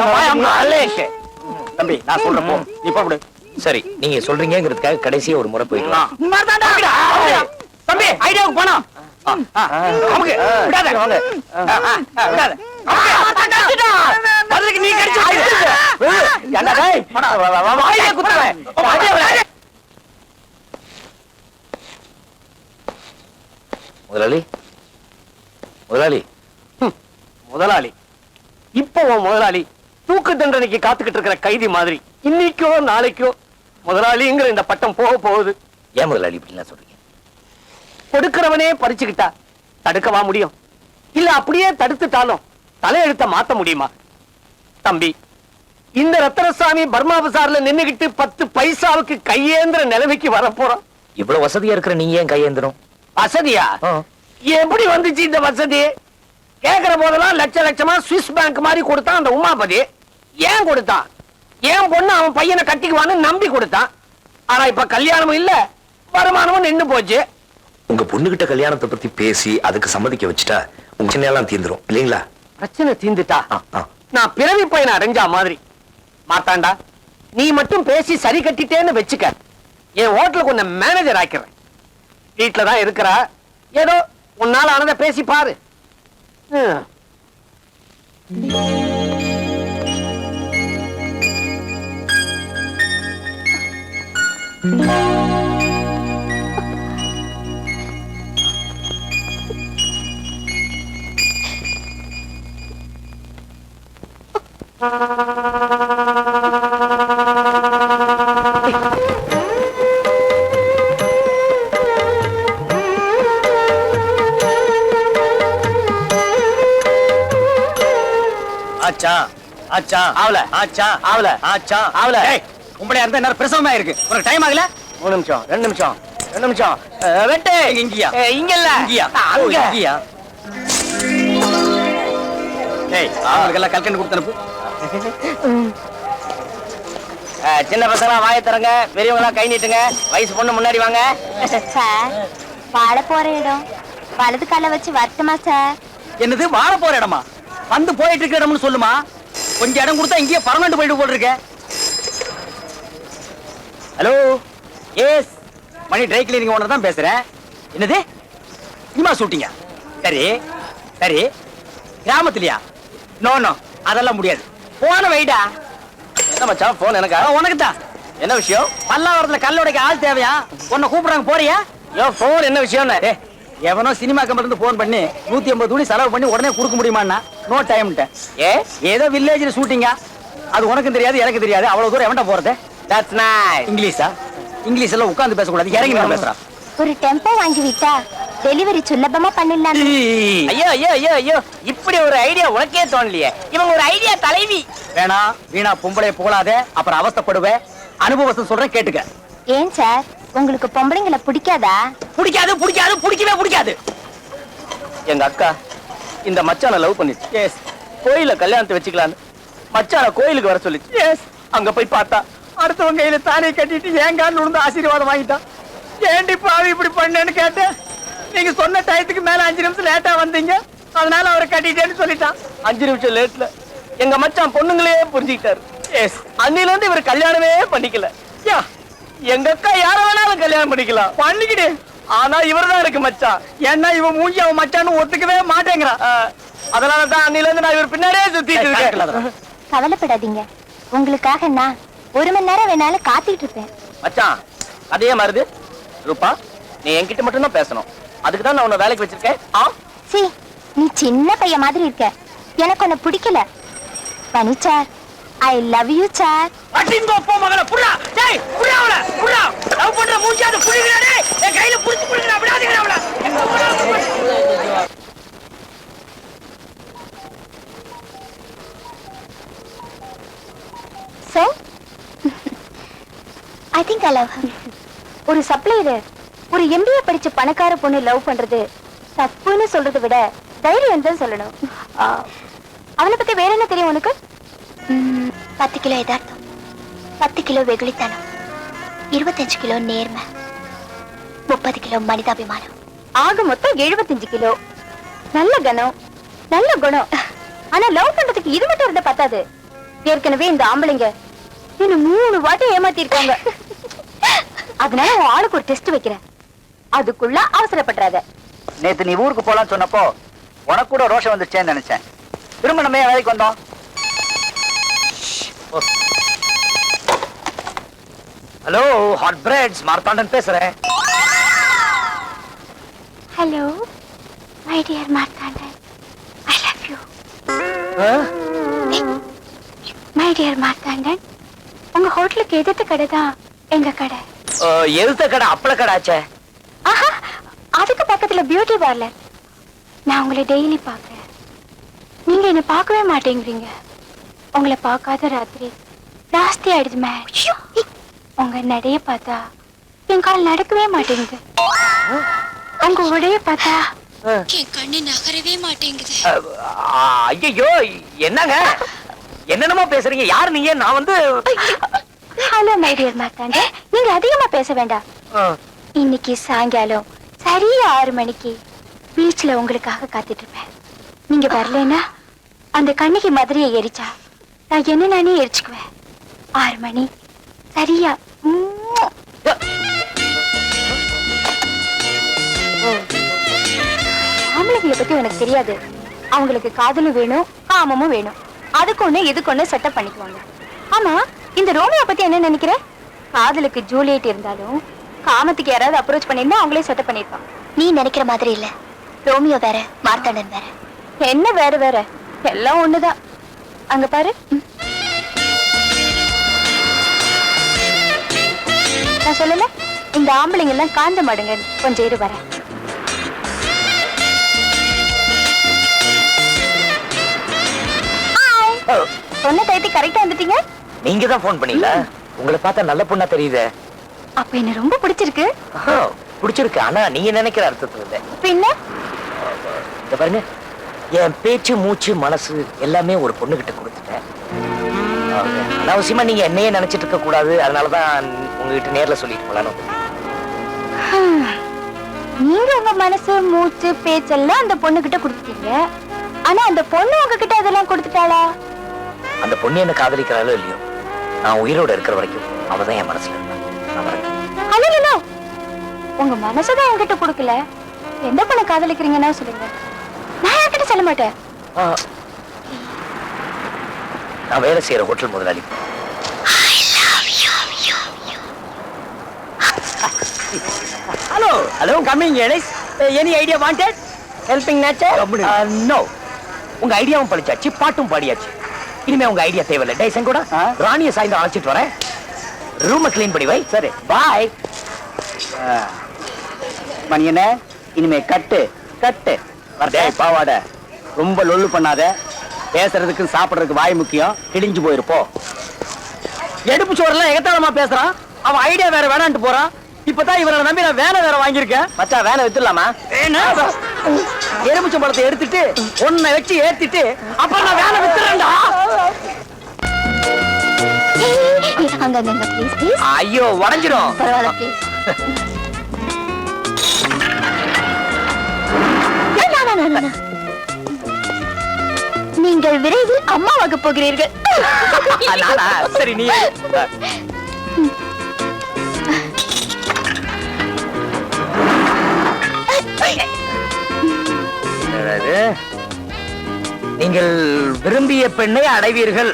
தம்பி, நான் சொல்றேன் போ, நீ போடு. சரி, நீங்க சொல்றீங்கிறதுக்காக கடைசியா ஒரு முறை போயிட்டு வா. தம்பி, ஐடியாவுக்கு போனோம். நமக்கு விடாத, விடாத. அதுக்கு நீ கடிச்சு என்ன டேய்? வாயிலே குத்துறேன். முதலாளி, முதலாளி, முதலாளி இப்போ உன் முதலாளி தூக்கு தண்டனைக்கு காத்துக்கிட்டு இருக்கிற கைதி மாதிரி இன்னைக்கோ நாளைக்கோ முதலாளிங்கிற இந்த பட்டம் போக போகுது. ஏன் முதலாளி இப்படிலாம் சொல்றீங்க? கொடுக்கிறவனே பறிச்சுக்கிட்டா தடுக்கவா முடியும்? இல்ல அப்படியே தடுத்துட்டாலும் தலையெழுத்த மாத்த முடியுமா? தம்பி, இந்த ரத்தனசாமி பர்மா பசார்ல நின்னுகிட்டு 10 பைசாவுக்கு கையேந்திர நிலைமைக்கு வரப்போறோம். இவ்வளவு வசதியா இருக்கிற நீங்க ஏன் கையேந்திரம்? வசதியா? எப்படி வந்துச்சு இந்த வசதி? கேக்குற போதெல்லாம் லட்ச லட்சமா சுவிஸ் பேங்க் மாதிரி கொடுத்தான் அந்த உமாபதி. ஏன் கொடுத்தான்? ஏன் பொண்ணு அவன் பையனை கட்டிக்குவான்னு நம்பி கொடுத்தான். ஆனா இப்ப கல்யாணமும் இல்ல, வருமானமும் நின்னு போச்சு. உங்க பொண்ணுகிட்ட கல்யாணத்தை பத்தி பேசி அதுக்கு சம்மதிக்க வச்சுட்டா உங்க சின்ன தீந்துரும் இல்லீங்களா? பிரச்சனை தீந்துட்டா நான் பிறவி பையனை அடைஞ்சா மாதிரி. மாத்தாண்டா, நீ மட்டும் பேசி சரி கட்டிட்டேன்னு வச்சுக்க, என் ஹோட்டலுக்கு உன்னை மேனேஜர் ஆக்கிறேன். வீட்டுலதான் இருக்கிறா, ஏதோ உன்னால ஆனதை பேசி பாரு. ஆச்சா ஆச்சா ஆவல ஆச்சா ஆவல ஆச்சா ஆவல. உங்களுடைய அந்த நேரம் பிரசவமா இருக்கு. உனக்கு டைம் ஆகல? 3 நிமிஷம் 2 நிமிஷம் 2 நிமிஷம். வெட்டு. இங்கயா? இங்க இல்ல, இங்கயா? அங்க. இங்கயா? ஏய், அவங்களுக்கெல்லாம் கல்கண்டு கொடுத்து அனுப்பு. சின்ன பசங்களா வாயை தரங்க, பெரியவங்களா கை நீட்டுங்க. வயசு பொண்ணு முன்னாடி வாங்க. சார், வாழ போற இடம் வலது கால வச்சு வரட்டுமா சார்? என்னது வாழ போற இடமா? வந்து போயிட்டு இருக்க இடம்னு சொல்லுமா. கொஞ்சம் இடம் கொடுத்தா இங்கேயே பர்மனன்ட் போயிட்டு போட்டுருக்க. ஹலோ, எஸ், மணி ட்ரை கிளீனிங் ஓனர் தான் பேசுறேன். என்னது சினிமா ஷூட்டிங்க? சரி சரி, கிராமத்துலயா? நோ நோ, அதெல்லாம் முடியாது. போன வைடா. என்ன மச்சான் போன் எனக்கா? உனக்கு தான். என்ன விஷயம்? பல்லாவரத்துல கல்லுடைக்க ஆள் தேவையா? உன்னை கூப்பிடுறாங்க, போறியா? போன் என்ன விஷயம்? எவனோ சினிமா கம்பெனி இருந்து போன் பண்ணி 150 துணி செலவு பண்ணி உடனே கொடுக்க முடியுமான்னா நோ டைம். ஏதோ வில்லேஜ்ல ஷூட்டிங்கா, அது உனக்கும் தெரியாது எனக்கு தெரியாது. அவ்வளவு தூரம் எவன்டா போறது? That's nice. இங்கிலீஷா? இங்கிலீஷ் எல்லாம் உட்கார்ந்து பேசக்கூடாது, இறங்கி நான் பேசுறான். ஒரு டெம்போ வாங்கி விட்டா டெலிவரி சுலபமா பண்ணிடலாம். ஐயோ ஐயோ ஐயோ ஐயோ, இப்படி ஒரு ஐடியா உனக்கே தோணலையே. இவங்க ஒரு ஐடியா தலைவி. வேணா வீணா பொம்பளை போகலாதே, அப்புறம் அவஸ்தைப்படுவேன். அனுபவம் சொல்றேன், கேட்டுக்க. ஏன் சார், உங்களுக்கு பொம்பளைங்களை பிடிக்காதா? பிடிக்காது பிடிக்காது பிடிக்கவே பிடிக்காது. எங்க அக்கா இந்த மச்சான லவ் பண்ணிச்சு. எஸ், கோயில கல்யாணத்தை வச்சுக்கலான்னு மச்சான கோயிலுக்கு வர சொல்லிச்சு. எஸ், அங்க போய் பார்த்தா அடுத்தவங்க கையில தானே கட்டிட்டு ஏங்கான்னு விழுந்து ஆசீர்வாதம் வாங்கிட்டான். ஏண்டி பாவி இப்படி பண்ணேன்னு கேட்டேன். நீங்க சொன்ன டயத்துக்கு மேல 5 நிமிஷம் லேட்டா வந்தீங்க, அதனால அவரை கட்டிட்டேன்னு சொல்லிட்டான். 5 நிமிஷம் லேட்ல எங்க மச்சான் பொண்ணுங்களே புரிஞ்சுக்கிட்டாரு. எஸ், அன்னில இருந்து இவர் கல்யாணமே பண்ணிக்கல. யா, எங்க அக்கா யார வேணாலும் கல்யாணம் பண்ணிக்கலாம் பண்ணிக்கிடு. ஆனா இவர்தான் இருக்கு மச்சான். ஏன்னா இவன் மூஞ்சி அவன் மச்சான்னு ஒத்துக்கவே மாட்டேங்கிறான். அதனால தான் அன்னில இருந்து நான் இவர் பின்னாடியே சுத்திட்டு இருக்கேன். கவலைப்படாதீங்க, உங்களுக்காக நான் 1 மணி நேரம் வேணாலும் காத்துக்கிட்டு இருப்பேன். மச்சான் அதே மாதிரி ரூபா, நீ என்கிட்ட மட்டும் தான் பேசணும். அதுக்கு தான் நான் உன்னை வேலைக்கு வச்சிருக்கேன். சி, நீ சின்ன பையன் மாதிரி இருக்க, எனக்கு உன்னை பிடிக்கல. பனி sir, I love you sir. அடிங்கோ போ மகன புறா. டேய் புறா அவள புறா. லவ் பண்ற மூஞ்சி அது புடிங்கடா. டேய் என் கையில புடிச்சு புடிங்கடா. விடாதீங்கடா அவள. So, I think I love him. ஒரு சப்ளையர் ஒரு MBA படிச்ச பணக்கார பொண்ணு லவ் பண்றது தப்புன்னு சொல்றதை விட தைரியம் தான் சொல்லணும். அவனை பத்தி வேற என்ன தெரியும் உனக்கு? 10 கிலோ யதார்த்தம், 10 கிலோ வெகுளித்தனம், 25 கிலோ நேர்மை, 30 கிலோ மனிதாபிமானம், ஆக மொத்தம் 75 கிலோ. நல்ல கணம், நல்ல குணம். ஆனா லவ் பண்றதுக்கு இது மட்டும் இருந்தா பத்தாது. ஏற்கனவே இந்த ஆம்பளைங்க இன்னும் 3 வாட்டி ஏமாத்தி இருக்காங்க. அதனால உன் ஆளுக்கு ஒரு டெஸ்ட் வைக்கிறேன். அதுக்குள்ள அவசரப்படுறாத. நேத்து நீ ஊருக்கு போலான்னு சொன்னப்போ உனக்கு கூட ரோஷம் வந்துச்சேன்னு நினைச்சேன். திரும்ப நம்ம ஏன் வேலைக்கு வந்தோம்? ஹலோ, ஹாட் பிரெட்ஸ் மார்த்தாண்டன் பேசுறேன். Hello my dear Marthandan, I love you. My dear Marthandan, உங்க ஹோட்டலுக்கு எதிர்த்த கடை தான் எங்க கடை. எழுத்த கடை அப்பள கடை ஆச்சே. ஆஹா, அதுக்கு பக்கத்துல பியூட்டி பார்லர். நான் உங்களை டெய்லி பார்க்கறேன், நீங்க என்ன பார்க்கவே மாட்டேங்கிறீங்க. உங்களை பார்க்காத ராத்திரி ஜாஸ்தி ஆயிடுது மேம். உங்க நடைய பார்த்தா என் கால் நடக்கவே மாட்டேங்குது. உங்க உடைய பார்த்தா என் கண்ணு நகரவே மாட்டேங்குது. ஐயோ என்னங்க என்னென்னமோ பேசுறீங்க? யார் நீங்க? நான் வந்து ஹலோ மை டியர் மார்த்தாண்டன், நீங்க அதிகமா பேச வேண்டாம். இன்னைக்கு சாயங்காலம் சரியா 6 மணிக்கு பீச்ல உங்களுக்காக காத்துட்டு இருப்பேன். நீங்க வரலன்னா அந்த கண்ணிக்கு மதுரையை எரிச்சா நான் என்ன நானே எரிச்சுக்குவேன். 6 மணி சரியா. ஆம்பளைங்களை பத்தி உனக்கு தெரியாது. அவங்களுக்கு காதலும் வேணும், காமமும் வேணும். அதுக்கு ஒண்ணு இதுக்கு ஒண்ணு செட்டப் பண்ணிக்குவாங்க. ஆமா, இந்த ரோமியோ பத்தி என்ன நினைக்கிற? காதலுக்கு ஜூலியட் இருந்தாலும் காமத்துக்கு யாராவது அப்ரோச் பண்ணிருந்தா அவங்களே செட்டப் பண்ணிருப்பான். நீ நினைக்கிற மாதிரி இல்ல. ரோமியோ வேற, மார்த்தாண்டன் வேற. என்ன வேற வேற? எல்லாம் ஒண்ணுதான். அங்க பாரு. நான் சொல்லல, இந்த ஆம்பளைங்க எல்லாம் காஞ்ச மாடுங்க. கொஞ்சம் இரு வரேன். சொன்ன டைத்துக்கு கரெக்டா வந்துட்டீங்க. நீங்க தான் போன் பண்ணீங்களா? உங்களை பார்த்தா நல்ல பொண்ணா தெரியுதே. அப்ப என்ன ரொம்ப பிடிச்சிருக்கு. பிடிச்சிருக்கு, ஆனா நீங்க நினைக்கிற அர்த்தத்துல இல்ல. பின்ன இத பாருங்க, என் பேச்சு மூச்சு மனசு எல்லாமே ஒரு பொண்ணுகிட்ட கொடுத்துட்டேன். அனாவசியமா நீங்க என்னையே நினைச்சிட்டு இருக்க கூடாது. அதனாலதான் உங்ககிட்ட நேர்ல சொல்லிட்டு போலான்னு. நீங்க உங்க மனசு மூச்சு பேச்செல்லாம் அந்த பொண்ணு கிட்ட கொடுத்துட்டீங்க. ஆனா அந்த பொண்ணு உங்ககிட்ட அதெல்லாம் கொடுத்துட்டாளா? அந்த பொண்ணு என்ன காதலிக்கிறாளோ இல்லையோ, நான் உயிரோட இருக்கிற வரைக்கும் அவதான் என் மனசுல இருந்தா. உங்க மனசுதான் என்கிட்ட கொடுக்கல. எந்த பொண்ணை காதலிக்கிறீங்கன்னா சொல்லுங்க, நான் யார்கிட்ட சொல்ல மாட்டேன். நான் வேலை செய்யற ஹோட்டல் முதலாளி. ஹலோ ஹலோ, கம்மிங் எலிஸ். Any idea wanted? Helping nature? No. உங்க ஐடியாவும் பழிச்சாச்சு, பாட்டும் பாடியாச்சு. இனிமே உங்க ஐடியா தேவையில்லை. டேய் செங்கோடா, ராணியை சாயந்தரம் அழைச்சிட்டு வரேன். ரூமை கிளீன் பண்ணி வை. சரி, பாய். மணியனே, இனிமே கட்டு கட்டு. டேய் பாவாட, ரொம்ப லொல்லு பண்ணாத. பேசுறதுக்கு சாப்பிடுறதுக்கு வாய் முக்கியம். கிழிஞ்சு போயிருப்போம். எடுப்பு சோறெல்லாம் எகத்தாளமா பேசுறான். அவன் ஐடியா வேற வேணான்ட்டு போறான். இப்பதான் இவரை நம்பி நான் வேலை வேற வாங்கியிருக்கேன். மச்சா, வேலை வித்துடலாமா? எலுமிச்சம் பழத்தை எடுத்துட்டு ஒன்ன வச்சு ஏத்திட்டு அப்புறம் நான் வேலை வித்துறேன்டா. ஐயோ, உடஞ்சிரும். பரவாயில்ல, ப்ளீஸ். நீங்கள் விரைவில் அம்மாவாக போகிறீர்கள். சரி, நீ நீங்கள் விரும்பிய பெண்ணை அடைவீர்கள்.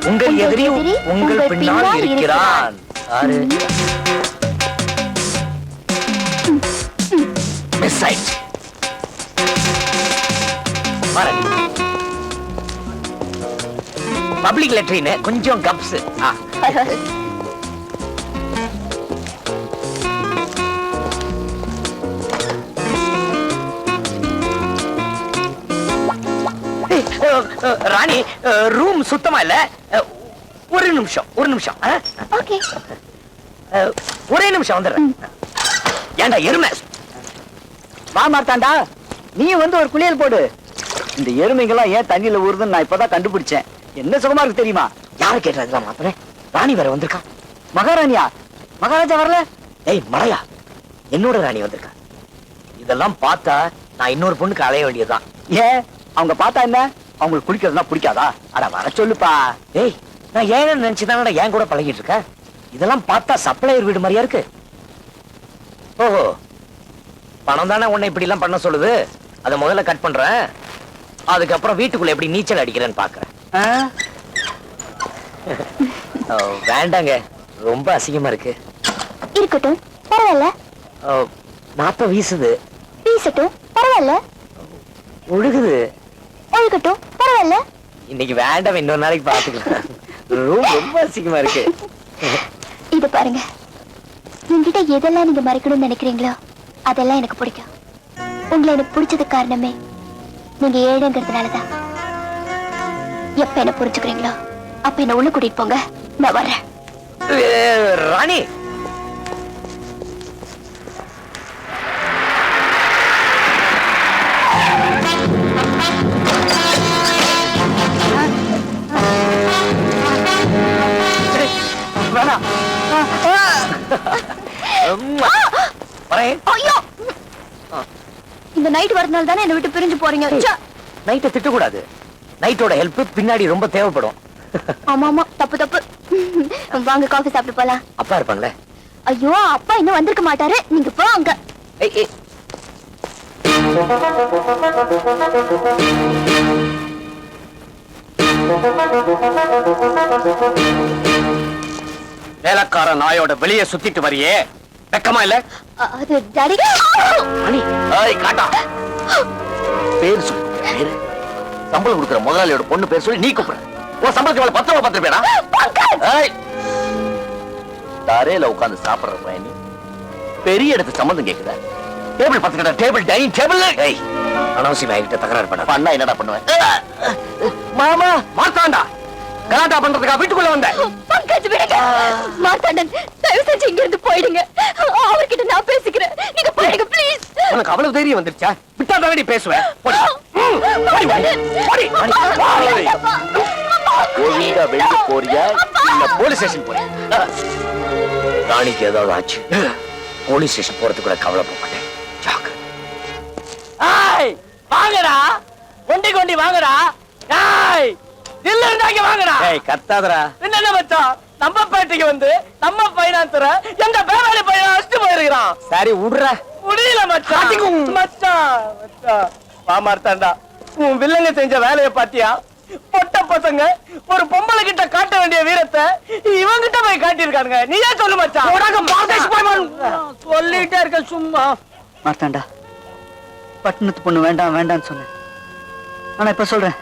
உங்கள் எதிரி உங்கள் பின்னால் இருக்கிறான். மிஸ் ஆயிடுச்சு. பப்ளிக் லெட்ரின் கொஞ்சம் கப்ஸ். ராணி, ரூம் சுத்தமா இல்ல. ஒரு நிமிஷம் ஓகே. ஒரே நிமிஷம் வந்துடுறேன். ஏண்டா எருமை, மாமார்த்தாண்டா, நீ வந்து ஒரு குளியல் போடு. இந்த எருமைங்கெல்லாம் ஏன் தண்ணியில ஊறுதுன்னு நான் இப்பதான் கண்டுபிடிச்சேன். என்ன சுகமா இருக்கு தெரியுமா? யாரு கேட்டா மாத்திர? ராணி வேற வந்திருக்கா. மகாராணியா? மகாராஜா வரல? ஏய் மலையா, என்னோட ராணி வந்திருக்கா. இதெல்லாம் பார்த்தா நான் இன்னொரு பொண்ணுக்கு அலைய வேண்டியதுதான். ஏன் அவங்க பார்த்தா என்ன? அவங்களுக்கு குளிக்கிறதுனா பிடிக்காதா? அட வர சொல்லுப்பா. ஏய், நான் ஏன்னு நினைச்சுதானடா ஏன் கூட பழகிட்டு இருக்க. இதெல்லாம் பார்த்தா சப்ளையர் வீடு மாதிரியா இருக்கு. ஓஹோ, பணம் தானே உன்னை இப்படி எல்லாம் பண்ண சொல்லுது. அதை முதல்ல கட் பண்றேன். அதுக்கப்புறம் வீட்டுக்குள்ள எப்படி நீச்சல் அடிக்கிறேன்னு பாக்குறேன். வேண்டாங்க, ரொம்ப அசிங்கமா இருக்கு. இருக்கட்டும், பரவாயில்ல. நாப்ப வீசுது. வீசட்டும், பரவாயில்ல. ஒழுகுது. ஒழுகட்டும், பரவாயில்ல. இன்னைக்கு வேண்டாம், இன்னொரு நாளைக்கு பாத்துக்கலாம். ரூம் ரொம்ப அசிங்கமா இருக்கு. இது பாருங்க, என்கிட்ட எதெல்லாம் நீங்க மறைக்கணும்னு நினைக்கிறீங்களோ அதெல்லாம் எனக்கு பிடிக்கும். உங்களை எனக்கு பிடிச்சதுக்கு காரணமே நீங்க ஏழைங்கிறதுனாலதான். எப்ப என்ன புரிஞ்சுக்கிறீங்களோ அப்ப என்ன உள்ள கூட்டிட்டு போங்க, நான் வர்றேன். ராணி, இந்த நைட் வரதுனால தானே என்ன விட்டு பிரிஞ்சு போறீங்க. நைட்டை திட்டக்கூடாது. நைட்டோட ஹெல்ப் பின்னாடி ரொம்ப தேவைப்படும். ஆமா ஆமா, தப்பு தப்பு. வாங்க காஃபி சாப்பிட்டு போலாம். அப்பா இருப்பாங்களே. ஐயோ, அப்பா இன்னும் வந்திருக்க மாட்டாரு, நீங்க போங்க. வேலைக்கார நாயோட வெளியே சுத்திட்டு வரியே, வெக்கமா இல்ல? அது டாடி. காட்டா பேர் சொல்லு. பேரு சம்பளம் கொடுக்குற முதலாளியோட பொண்ணு பேர் சொல்லி நீ கூப்பிடுற. உன் சம்பளத்துக்கு மேல 10 ரூபாய் 10 ரூபாயா? தரையில உட்கார்ந்து சாப்பிடுற பையன் பெரிய இடத்து சம்பந்தம் கேக்குதா? டேபிள் 10 கடை, டேபிள் டைனிங் டேபிள். அனாவசியமா என்கிட்ட தகராறு பண்ணா என்னடா பண்ணுவேன்? மாமா மாத்தாண்டா, கலாட்டா பண்றதுக்கா வீட்டுக்குள்ள வந்த? பங்கஜ் விடுங்க. மார்த்தாண்டன், தயவு செஞ்சு இங்க இருந்து போயிடுங்க. அவர்கிட்ட நான் பேசிக்கிறேன், நீங்க போயிடுங்க ப்ளீஸ். உனக்கு அவ்வளவு தைரியம் வந்துருச்சா? விட்டா தானடி பேசுவேன். ஒழுங்கா வெளியே போறியா இல்ல போலீஸ் ஸ்டேஷன் போறியா? ராணிக்கு ஏதாவது ஆச்சு, போலீஸ் ஸ்டேஷன் போறது கூட கவலைப்பட மாட்டேன். வாங்கடா, ஒண்டி கொண்டி வாங்கடா. இல்ல இருந்தாங்க வாங்கடா. கத்தாதரா. என்ன மச்சான், நம்ம பேட்டைக்கு வந்து நம்ம பைனான்சர எங்க பேராளி பையன் அடிச்சு போயிருக்கிறான். சரி விடுற. முடியல மச்சான். மச்சான் மச்சான் மாமார்த்தாண்டா, உன் வில்லங்க செஞ்ச வேலையை பாத்தியா? பொட்ட பசங்க ஒரு பொம்பளை கிட்ட காட்ட வேண்டிய வீரத்தை இவங்கிட்ட போய் காட்டியிருக்காங்க. நீயே சொல்லு மச்சான். சொல்லிட்டே இருக்க சும்மா. மார்த்தாண்டா, பட்டணத்து பொண்ணு வேண்டாம் வேண்டாம்னு சொன்னேன். ஆனா இப்ப சொல்றேன்,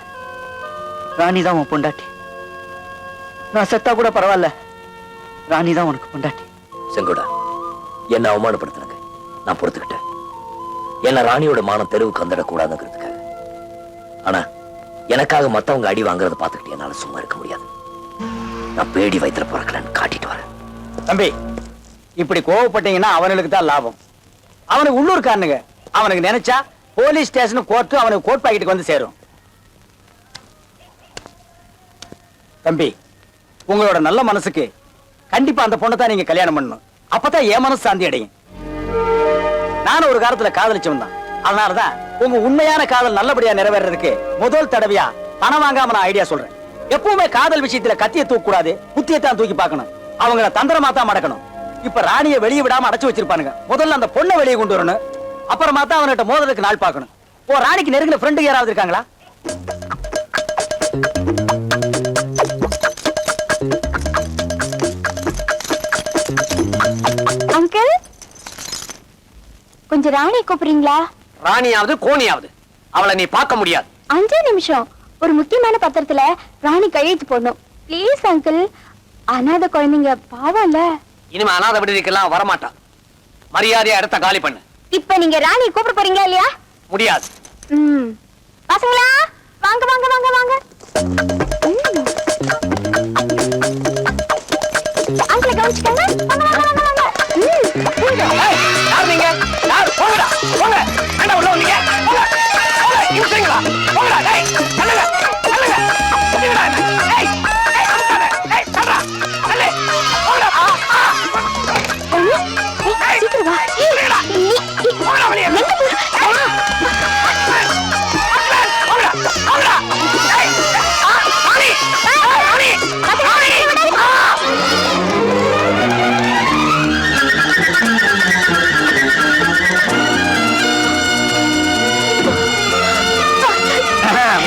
ராணி தான் உன் பொண்டாட்டி. நான் செத்தா கூட பரவாயில்ல, ராணி தான் உனக்கு பொண்டாட்டி. செங்கோடா, என்ன அவமானப்படுத்தினாங்க, நான் பொறுத்துக்கிட்டேன். என்ன ராணியோட மானம் தெருவுக்கு வந்துடக்கூடாதுங்கிறதுக்காக. ஆனா எனக்காக மத்தவங்க அடி வாங்குறத பார்த்துக்கிட்டு என்னால சும்மா இருக்க முடியாது. நான் பேடி வயிற்றுல பிறக்கலன்னு காட்டிட்டு வரேன். தம்பி, இப்படி கோவப்பட்டீங்கன்னா அவனுக்கு தான் லாபம். அவனுக்கு உள்ளூர்காரனுங்க. அவனுக்கு நினைச்சா போலீஸ் ஸ்டேஷன் கோர்ட்டு அவனுக்கு கோர்ட் பாக்கெட்டுக்கு வந்து சேரும். தம்பி, உங்களோட நல்ல மனசுக்கு கண்டிப்பா அந்த பொண்ணை தான் நீங்க கல்யாணம் பண்ணணும். அப்பதான் என் மனசு சாந்தி அடையும். நானும் ஒரு காலத்துல காதலிச்சவன் தான். அதனாலதான் உங்க உண்மையான காதல் நல்லபடியா நிறைவேறதுக்கு முதல் தடவையா பணம் வாங்காம நான் ஐடியா சொல்றேன். எப்பவுமே காதல் விஷயத்துல கத்திய தூக்க கூடாது, புத்தியத்தான் தூக்கி பார்க்கணும். அவங்கள தந்திரமா தான் மடக்கணும். இப்ப ராணியை வெளியே விடாம அடைச்சு வச்சிருப்பானுங்க. முதல்ல அந்த பொண்ணை வெளியே கொண்டு வரணும், அப்புறமா தான் அவன்கிட்ட மோதலுக்கு நாள் பார்க்கணும். ஓ, ராணிக்கு நெருங்கின ஃப்ரெண்டு யாராவது இருக்காங்களா? அங்கிள், கொஞ்சம் ராணியை கூப்பிடுறீங்களா? ராணியாவது கோணியாவது அவளை நீ பார்க்க முடியாது. 5 நிமிஷம். ஒரு முக்கியமான பத்திரத்துல ராணி கையெழுத்து போடணும். Please uncle. அனாதை குழந்தைங்க பாவம்ல. இனிமே அனாதை விடுதிக்கெல்லாம் வரமாட்டான். மரியாதையா இடத்த காலி பண்ணு. இப்ப நீங்க ராணியை கூப்பிட போறீங்களா இல்லையா? முடியாது. பசங்களா, வாங்க வாங்க வாங்க வாங்க. அங்கிளை கவனிச்சுக்கங்க. வாங்க வாங்க வாங்க வாங்க. ஏய், யார் நீங்க? யார்? போங்கடா, போங்க. வேண்டாம், உள்ள வந்தீங்க. போங்க, போங்க, இழுத்தீங்களா? போங்கடா, டேய், தள்ளுங்க, தள்ளுங்க. தள்ளுங்கடா என்ன? ஏய், ஏய், அமுக்காத. ஏய், தள்ளுடா, தள்ளு. போங்கடா. ஏய், சீக்கிரம் வா. தள்ளுங்கடா. போங்கடா வெளியே. போங்கடா, போங்கடா. ஏய், ராணி, ராணி, ராணி.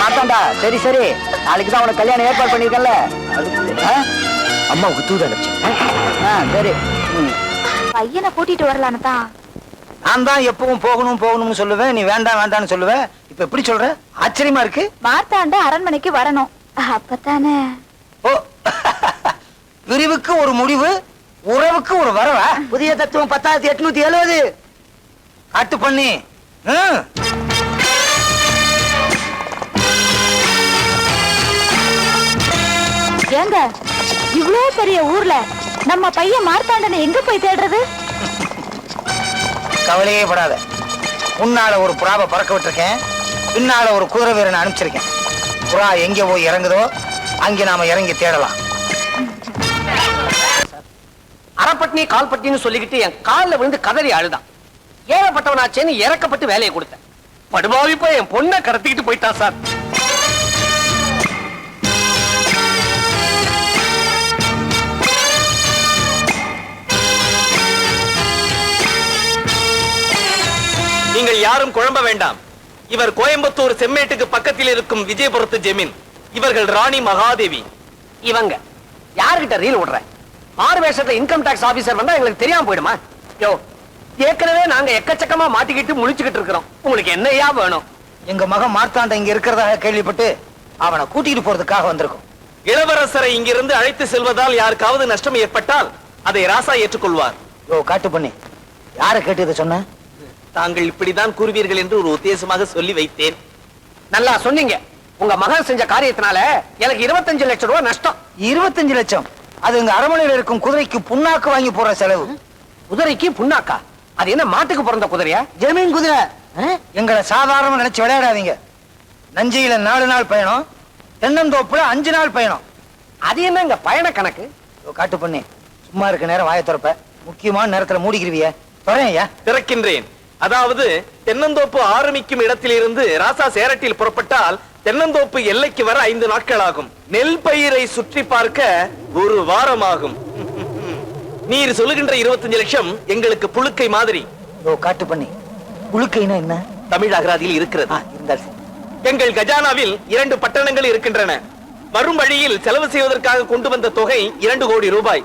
மாட்டாண்டா. சரி சரி, நாளைக்கு தான் உனக்கு கல்யாணம் ஏற்பாடு பண்ணிருக்கல. அம்மாவுக்கு தூது அனுப்பிச்சேன். சரி. பையனை கூட்டிட்டு வரலான்னு தான். நான் தான் எப்பவும் போகணும் போகணும்னு சொல்லுவேன், நீ வேண்டாம் வேண்டாம்னு சொல்லுவேன். இப்ப எப்படி சொல்ற? ஆச்சரியமா இருக்கு. மார்த்தாண்ட அரண்மனைக்கு வரணும், அப்பதானே. ஓ, பிரிவுக்கு ஒரு முடிவு, உறவுக்கு ஒரு வரவா? புதிய தத்துவம் 10,870. காட்டு பண்ணி. ஏங்க, இவ்ளோ பெரிய ஊர்ல நம்ம பையன் மார்த்தாண்டனை எங்க போய் தேடுறது? கவலையே படாத. முன்னால ஒரு புறாவை பறக்க விட்டுருக்கேன், பின்னால ஒரு குதிரை வீரனை அனுப்பிச்சிருக்கேன். புறா எங்க போய் இறங்குதோ அங்க நாம இறங்கி தேடலாம். அறப்பட்டினி கால்பட்டின்னு சொல்லிக்கிட்டு என் காலில் விழுந்து கதறி அழுதான். ஏழப்பட்டவனாச்சேன்னு இறக்கப்பட்டு வேலையை கொடுத்தேன். படுபாவி போய் என் பொண்ணை கடத்திக்கிட்டு போயிட்டான் சார். நீங்கள் யாரும் குழம்ப வேண்டாம். இவர் கோயம்புத்தூர் செம்மேட்டுக்கு பக்கத்தில் இருக்கும் விஜயபுரத்து ஜெமீன். இவர்கள் ராணி மகாதேவி. இவங்க யாருகிட்ட ரீல் விடுற? மாறு வேஷத்துல இன்கம் டாக்ஸ் ஆபீசர் வந்தா எங்களுக்கு தெரியாம போயிடுமா? யோ, ஏற்கனவே நாங்க எக்கச்சக்கமா மாட்டிக்கிட்டு முழிச்சுக்கிட்டு இருக்கிறோம். உங்களுக்கு என்னையா வேணும்? எங்க மகன் மார்த்தாண்ட இங்க இருக்கிறதாக கேள்விப்பட்டு அவனை கூட்டிட்டு போறதுக்காக வந்திருக்கோம். இளவரசரை இங்கிருந்து அழைத்து செல்வதால் யாருக்காவது நஷ்டம் ஏற்பட்டால் அதை ராசா ஏற்றுக்கொள்வார். ஓ, காட்டு பண்ணி. யாரை கேட்டு இதை சொன்ன? தாங்கள் இப்படிதான் கூறுவீர்கள் என்று ஒரு உத்தேசமாக சொல்லி வைத்தேன். நல்லா சொன்னீங்க. உங்க மகன் செஞ்ச காரியத்தினால எனக்கு 25 லட்சம் ரூபாய் நஷ்டம். 25 லட்சம்? அது எங்க அரண்மனையில் இருக்கும் குதிரைக்கு புண்ணாக்கு வாங்கி போற செலவு. குதிரைக்கு புண்ணாக்கா? அது என்ன மாட்டுக்கு பிறந்த குதிரையா? ஜமீன் குதிரை. எங்களை சாதாரணமா நினைச்சு விளையாடாதீங்க. நஞ்சியில 4 நாள் பயணம், தென்னந்தோப்புல 5 நாள் பயணம். அது என்ன இங்க பயண கணக்கு? காட்டு பண்ணி, சும்மா இருக்க நேரம் வாயை திறப்ப, முக்கியமான நேரத்துல மூடிக்கிருவிய. துறையா? திறக்கின்றேன். அதாவது தென்னந்தோப்பு ஆரம்பிக்கும் இடத்திலிருந்து ராசா சேரட்டில் புறப்பட்டால் தென்னந்தோப்பு எல்லைக்கு வர 5 நாட்கள் ஆகும். நெல் பயிரை சுற்றி பார்க்க 1 வாரம் ஆகும். நீர் சொல்லுகின்ற 25 லட்சம் எங்களுக்கு புழுக்கை மாதிரி. ஓ, காட்டு பண்ணி, புழுக்கைனா என்ன? தமிழ் அகராதியில் இருக்கிறது. எங்கள் கஜானாவில் 2 பட்டணங்கள் இருக்கின்றன. வரும் வழியில் செலவு செய்வதற்காக கொண்டு வந்த தொகை 2 கோடி ரூபாய்.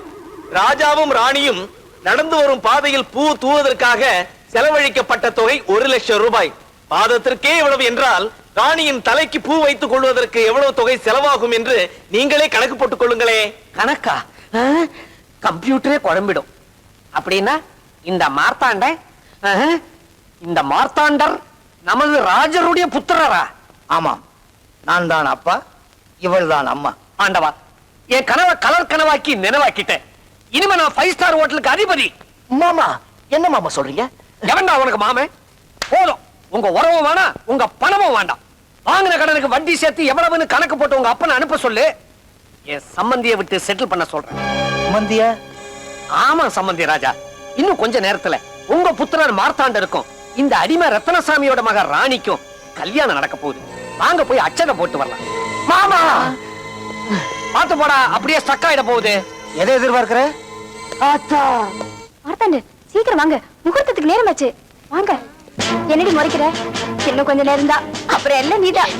ராஜாவும் ராணியும் நடந்து வரும் பாதையில் பூ தூவதற்காக செலவழிக்கப்பட்ட தொகை 1 லட்சம் ரூபாய். பாதத்திற்கே எவ்வளவு என்றால் ராணியின் தலைக்கு பூ வைத்துக் கொள்வதற்கு எவ்வளவு தொகை செலவாகும் என்று நீங்களே கணக்கு போட்டுக் கொள்ளுங்களே. கணக்கா? கம்ப்யூட்டரே குழம்பிடும். அப்படின்னா இந்த மார்த்தாண்டர் நமது ராஜருடைய புத்திரரா? ஆமாம், நான் தான் அப்பா, இவள் தான் அம்மா. ஆண்டவா, என் கனவை கலர் கனவாக்கி நினைவாக்கிட்டேன். இனிமே நான் 5 ஸ்டார் ஹோட்டலுக்கு அதிபதி. மாமா, என்ன மாமா சொல்றீங்க? எவன்டா உனக்கு மாமே? போதும், உங்க உறவும் வேணாம், உங்க பணமும் வேண்டாம். வாங்கின கடனுக்கு வட்டி சேர்த்து எவ்வளவுன்னு கணக்கு போட்டு உங்க அப்பனை அனுப்ப சொல்லு. என் சம்பந்தியை விட்டு செட்டில் பண்ண சொல்றேன். சம்பந்தியா? ஆமா சம்பந்தி ராஜா. இன்னும் கொஞ்ச நேரத்துல உங்க புத்திரர் மார்த்தாண்டருக்கும் இந்த அடிமை ரத்னசாமியோட மக ராணிக்கும் கல்யாணம் நடக்க போகுது. வாங்க போய் அச்சதை போட்டு வரலாம். மாமா, பாத்து போடா, அப்படியே ஸ்டக் ஆயிட போகுது. எதை எதிர்பார்க்கிற? மார்த்தாண்டு சீக்கிரம் வாங்க, முகூர்த்தத்துக்கு நேரமாச்சு. வாங்க. என்னடி முறைக்கிற? இன்னும் கொஞ்ச நேரம் தான், அப்புறம் எல்லாம் நீதான்.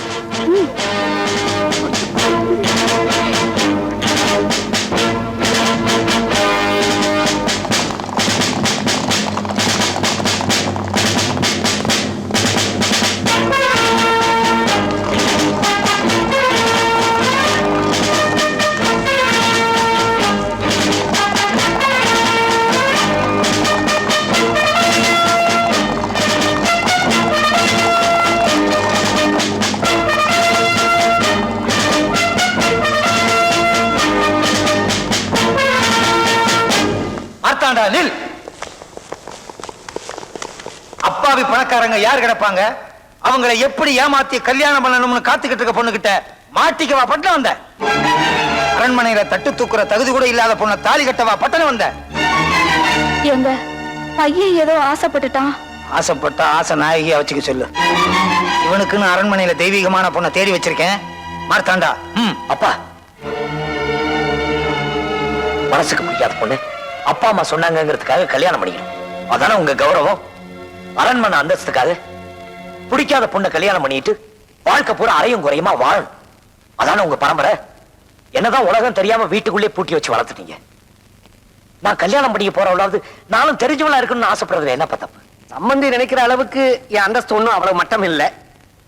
மார்த்தாண்டா நில். அப்பாவி பணக்காரங்க யார் கிடப்பாங்க? அவங்களை எப்படி ஏமாத்தி கல்யாணம் பண்ணணும்னு காத்துக்கிட்டு இருக்க பொண்ணுகிட்ட மாட்டிக்கவா பட்டணம் வந்த? அரண்மனையில தட்டு தூக்குற தகுதி கூட இல்லாத பொண்ணை தாலி கட்டவா பட்டணம் வந்த? எங்க பையன் ஏதோ ஆசைப்பட்டுட்டான். ஆசைப்பட்டா ஆசை நாயகியா வச்சுக்க சொல்லு. இவனுக்குன்னு அரண்மனையில தெய்வீகமான பொண்ணை தேடி வச்சிருக்கேன். மார்த்தாண்டா. அப்பா, மனசுக்கு பிடிக்காத பொண்ணு அப்பா அம்மா சொன்னாங்கிறதுக்காக கல்யாணம் பண்ணிக்கணும். அதானே உங்க கௌரவம்? அரண்மனை அந்தஸ்துக்காக பிடிக்காத பொண்ணை கல்யாணம் பண்ணிட்டு வாழ்க்கை பூரா அறையும் குறையுமா வாழணும். அதானே உங்க பரம்பரை? என்னதான் உலகம் தெரியாம வீட்டுக்குள்ளே பூட்டி வச்சு வளர்த்துட்டீங்க. நான் கல்யாணம் பண்ணிக்க போறவளாவது நானும் தெரிஞ்சவளா இருக்கணும்னு ஆசைப்படுறதுல என்ன தப்பு? சம்பந்தி நினைக்கிற அளவுக்கு என் அந்தஸ்து ஒண்ணும் அவ்வளவு மட்டம் இல்ல.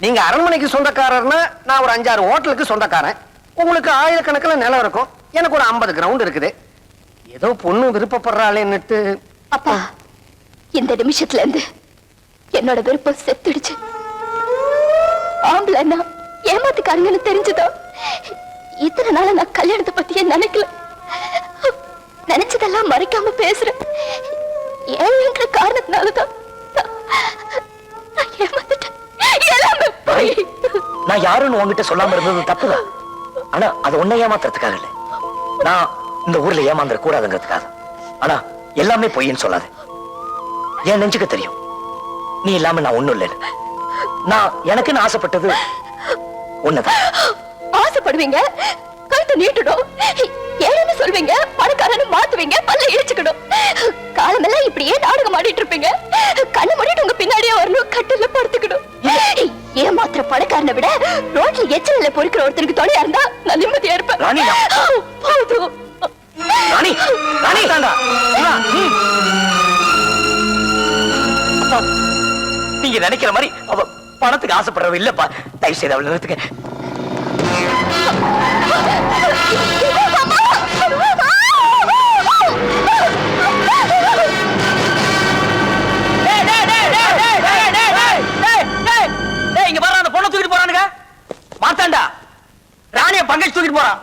நீங்க அரண்மனைக்கு சொந்தக்காரர்னா நான் ஒரு 5-6 ஹோட்டலுக்கு சொந்தக்காரன். உங்களுக்கு ஆயிரக்கணக்கில் நிலம் இருக்கும், எனக்கு ஒரு 50 கிரவுண்ட் இருக்குது. ஏதோ பொண்ணு விருப்பப்படுறாளேன்னுட்டு. அப்பா, இந்த நிமிஷத்துல இருந்து என்னோட விருப்பம் செத்துடுச்சு. ஆம்பளைன்னா ஏமாத்துக்காரங்கன்னு தெரிஞ்சுதோ இத்தனை நாள நான் கல்யாணத்தை பத்தியே நினைக்கல. நினைச்சதெல்லாம் மறைக்காம பேசுறேன். ஏன்ற காரணத்தினாலதான் நான் ஏமாத்துட்டேன். எல்லாமே போய். நான் யாருன்னு உங்ககிட்ட சொல்லாம இருந்தது தப்புதான். ஆனா அது உன்னை ஏமாத்துறதுக்காக இல்ல, நான் இந்த ஊர்ல ஏமாந்துட கூடாதுங்கிறதுக்காக. ஆனா எல்லாமே பொய்ன்னு சொல்லாது. என் நெஞ்சுக்கு தெரியும் நீ இல்லாம நான் ஒண்ணும் இல்லை. நான் எனக்குன்னு ஆசைப்பட்டது ஒண்ணுதான். ஆசைப்படுவீங்க, கழுத்தை நீட்டணும், ஏன்னு சொல்வீங்க, பணக்காரன்னு மாத்துவீங்க, பல்ல இழிச்சுக்கணும். காலமெல்லாம் இப்படியே நாடகம் ஆடிட்டு இருப்பீங்க. கண்ணு மூடிட்டு உங்க பின்னாடியே வரணும், கட்டில படுத்துக்கணும். ஏமாத்திர பணக்காரனை விட ரோட்ல எச்சல பொறுக்கிற ஒருத்தருக்கு துணையா இருந்தா நான் நிம்மதியா இருப்பேன். போதும். ராணி, ராணி தாண்டா. நீங்க நினைக்கிற மாதிரி அவ பணத்துக்கு ஆசைப்படுறவ இல்லப்பா. தயவு செய்து அவளை நிறுத்துக்க. இங்க பாரு, அந்த பொண்ணை தூக்கிட்டு போறானுங்க. மாத்தாண்டா, ராணிய பங்கேஜ் தூக்கிட்டு போறான்.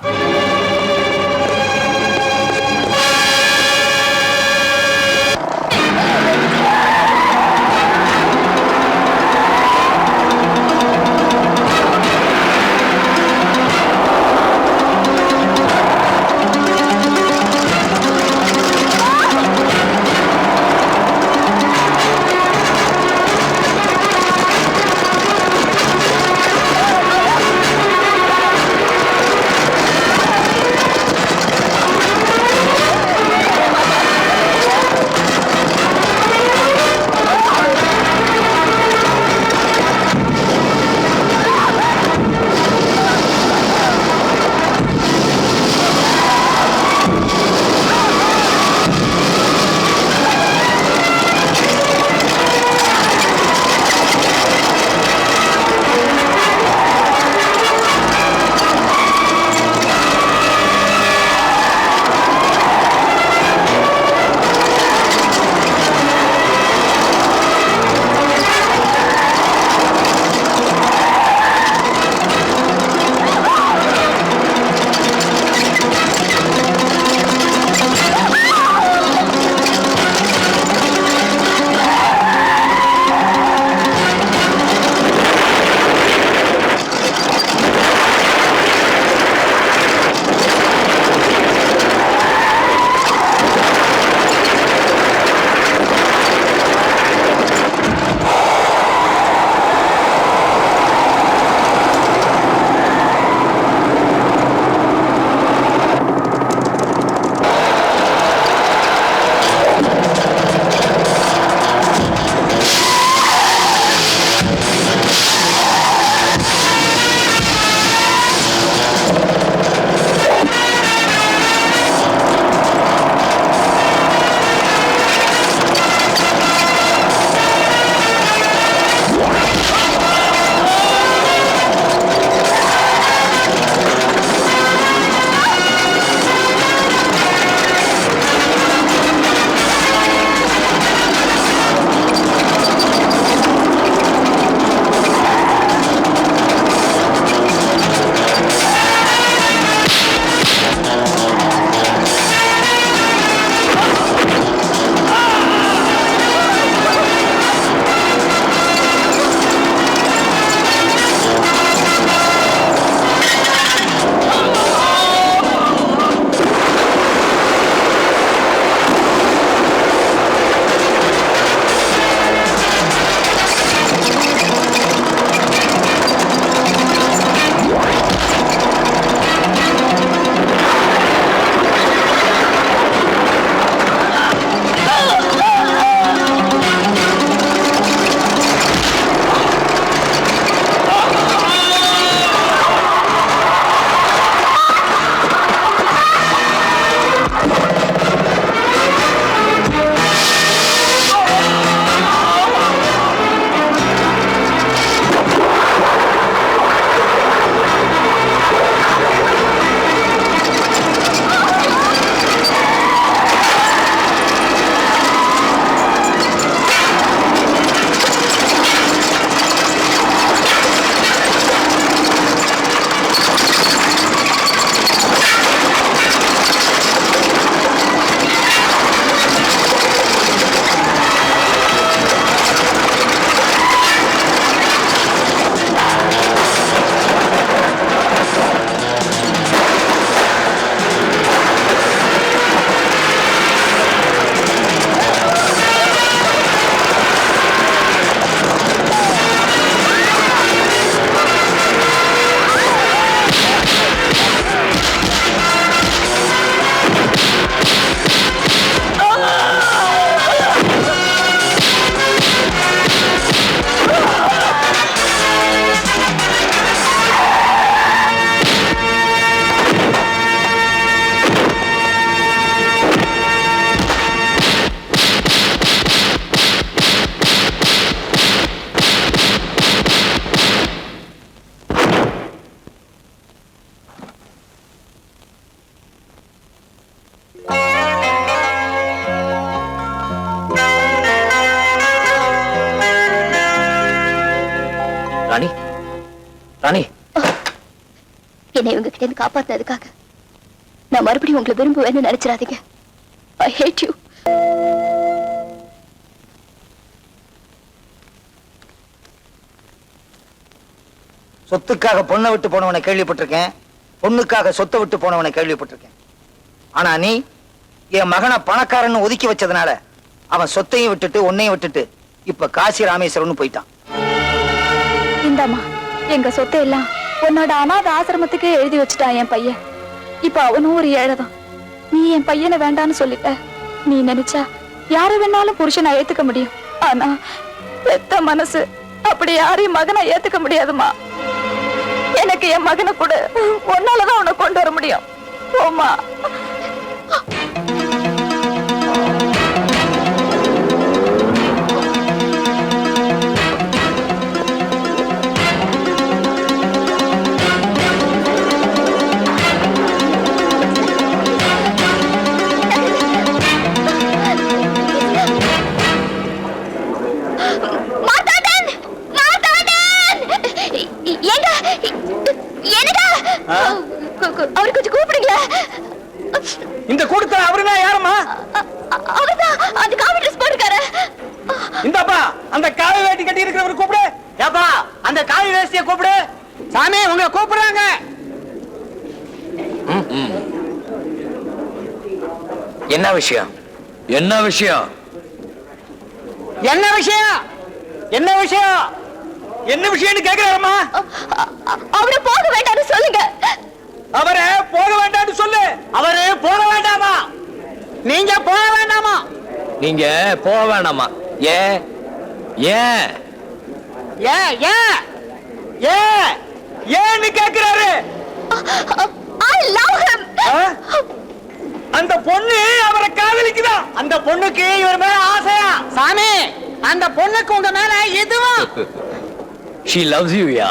ராணி ராணி என்னை இவங்க கிட்ட இருந்து காப்பாத்தினதுக்காக நான் மறுபடியும் உங்களை விரும்புவேன்னு நினைச்சிடாதீங்க. ஐ ஹேட் யூ. சொத்துக்காக பொண்ணை விட்டு போனவனை கேள்விப்பட்டிருக்கேன், பொண்ணுக்காக சொத்தை விட்டு போனவனை கேள்விப்பட்டிருக்கேன். ஆனா நீ என் மகனை பணக்காரன்னு ஒதுக்கி வச்சதுனால அவன் சொத்தையும் விட்டுட்டு உன்னையும் விட்டுட்டு இப்ப காசி ராமேஸ்வரம்னு போயிட்டான். இந்தாம்மா எங்க சொத்தை எல்லாம் உன்னோட அனாதை ஆசிரமத்துக்கே எழுதி வச்சுட்டான் என் பையன். இப்ப அவனும் ஒரு ஏழைதான். நீ என் பையனை வேண்டான்னு சொல்லிட்ட. நீ நினைச்சா யாரை வேணாலும் புருஷனை ஏத்துக்க முடியும். ஆனா பெத்த மனசு அப்படி யாரையும் மகனை ஏத்துக்க முடியாதுமா. எனக்கு என் மகனை கூட ஒன்னாலதான் உன்னை கொண்டு வர முடியும். போமா. அவரு கொஞ்சம் கூப்பிடுங்க. இந்த கூட்டத்துல அவருனா யாரம்மா? அவர்தான் அந்த காவி ட்ரெஸ் போட்டுருக்காரு. இந்தாப்பா அந்த காவி வேட்டி கட்டி இருக்கிறவர் கூப்பிடு. ஏப்பா அந்த காவி வேஷ்டியை கூப்பிடு. சாமி உங்களை கூப்பிடுறாங்க. என்ன விஷயம்? என்ன விஷயம்? என்ன விஷயம்? என்ன விஷயம்? என்ன விஷயம்னு கேக்குறாரம்மா. அவரை போக வேண்டாம்னு சொல்லுங்க. அவரை போக வேண்டாம்னு சொல்லு. அவரு போக வேண்டாமா? நீங்க போக வேண்டாமா? நீங்க போக வேணாமா? ஏன் ஏன் ஏன் ஏன் ஏன் ஏன்னு கேக்குறாரு. I love him. அந்த பொண்ணு அவரை காதலிக்குதா? அந்த பொண்ணுக்கு இவர் மேல ஆசையா? சாமி அந்த பொண்ணுக்கு உங்க மேல எதுவும்? she loves you yeah.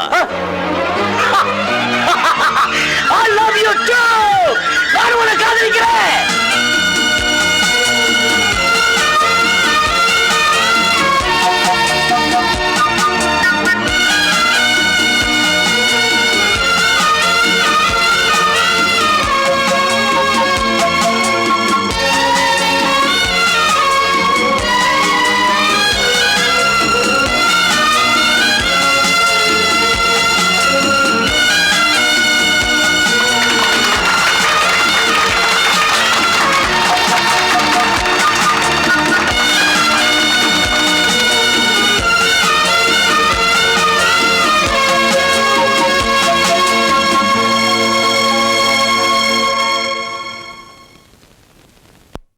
I love you too. நான் உன்னை காதலிக்கிறேன்.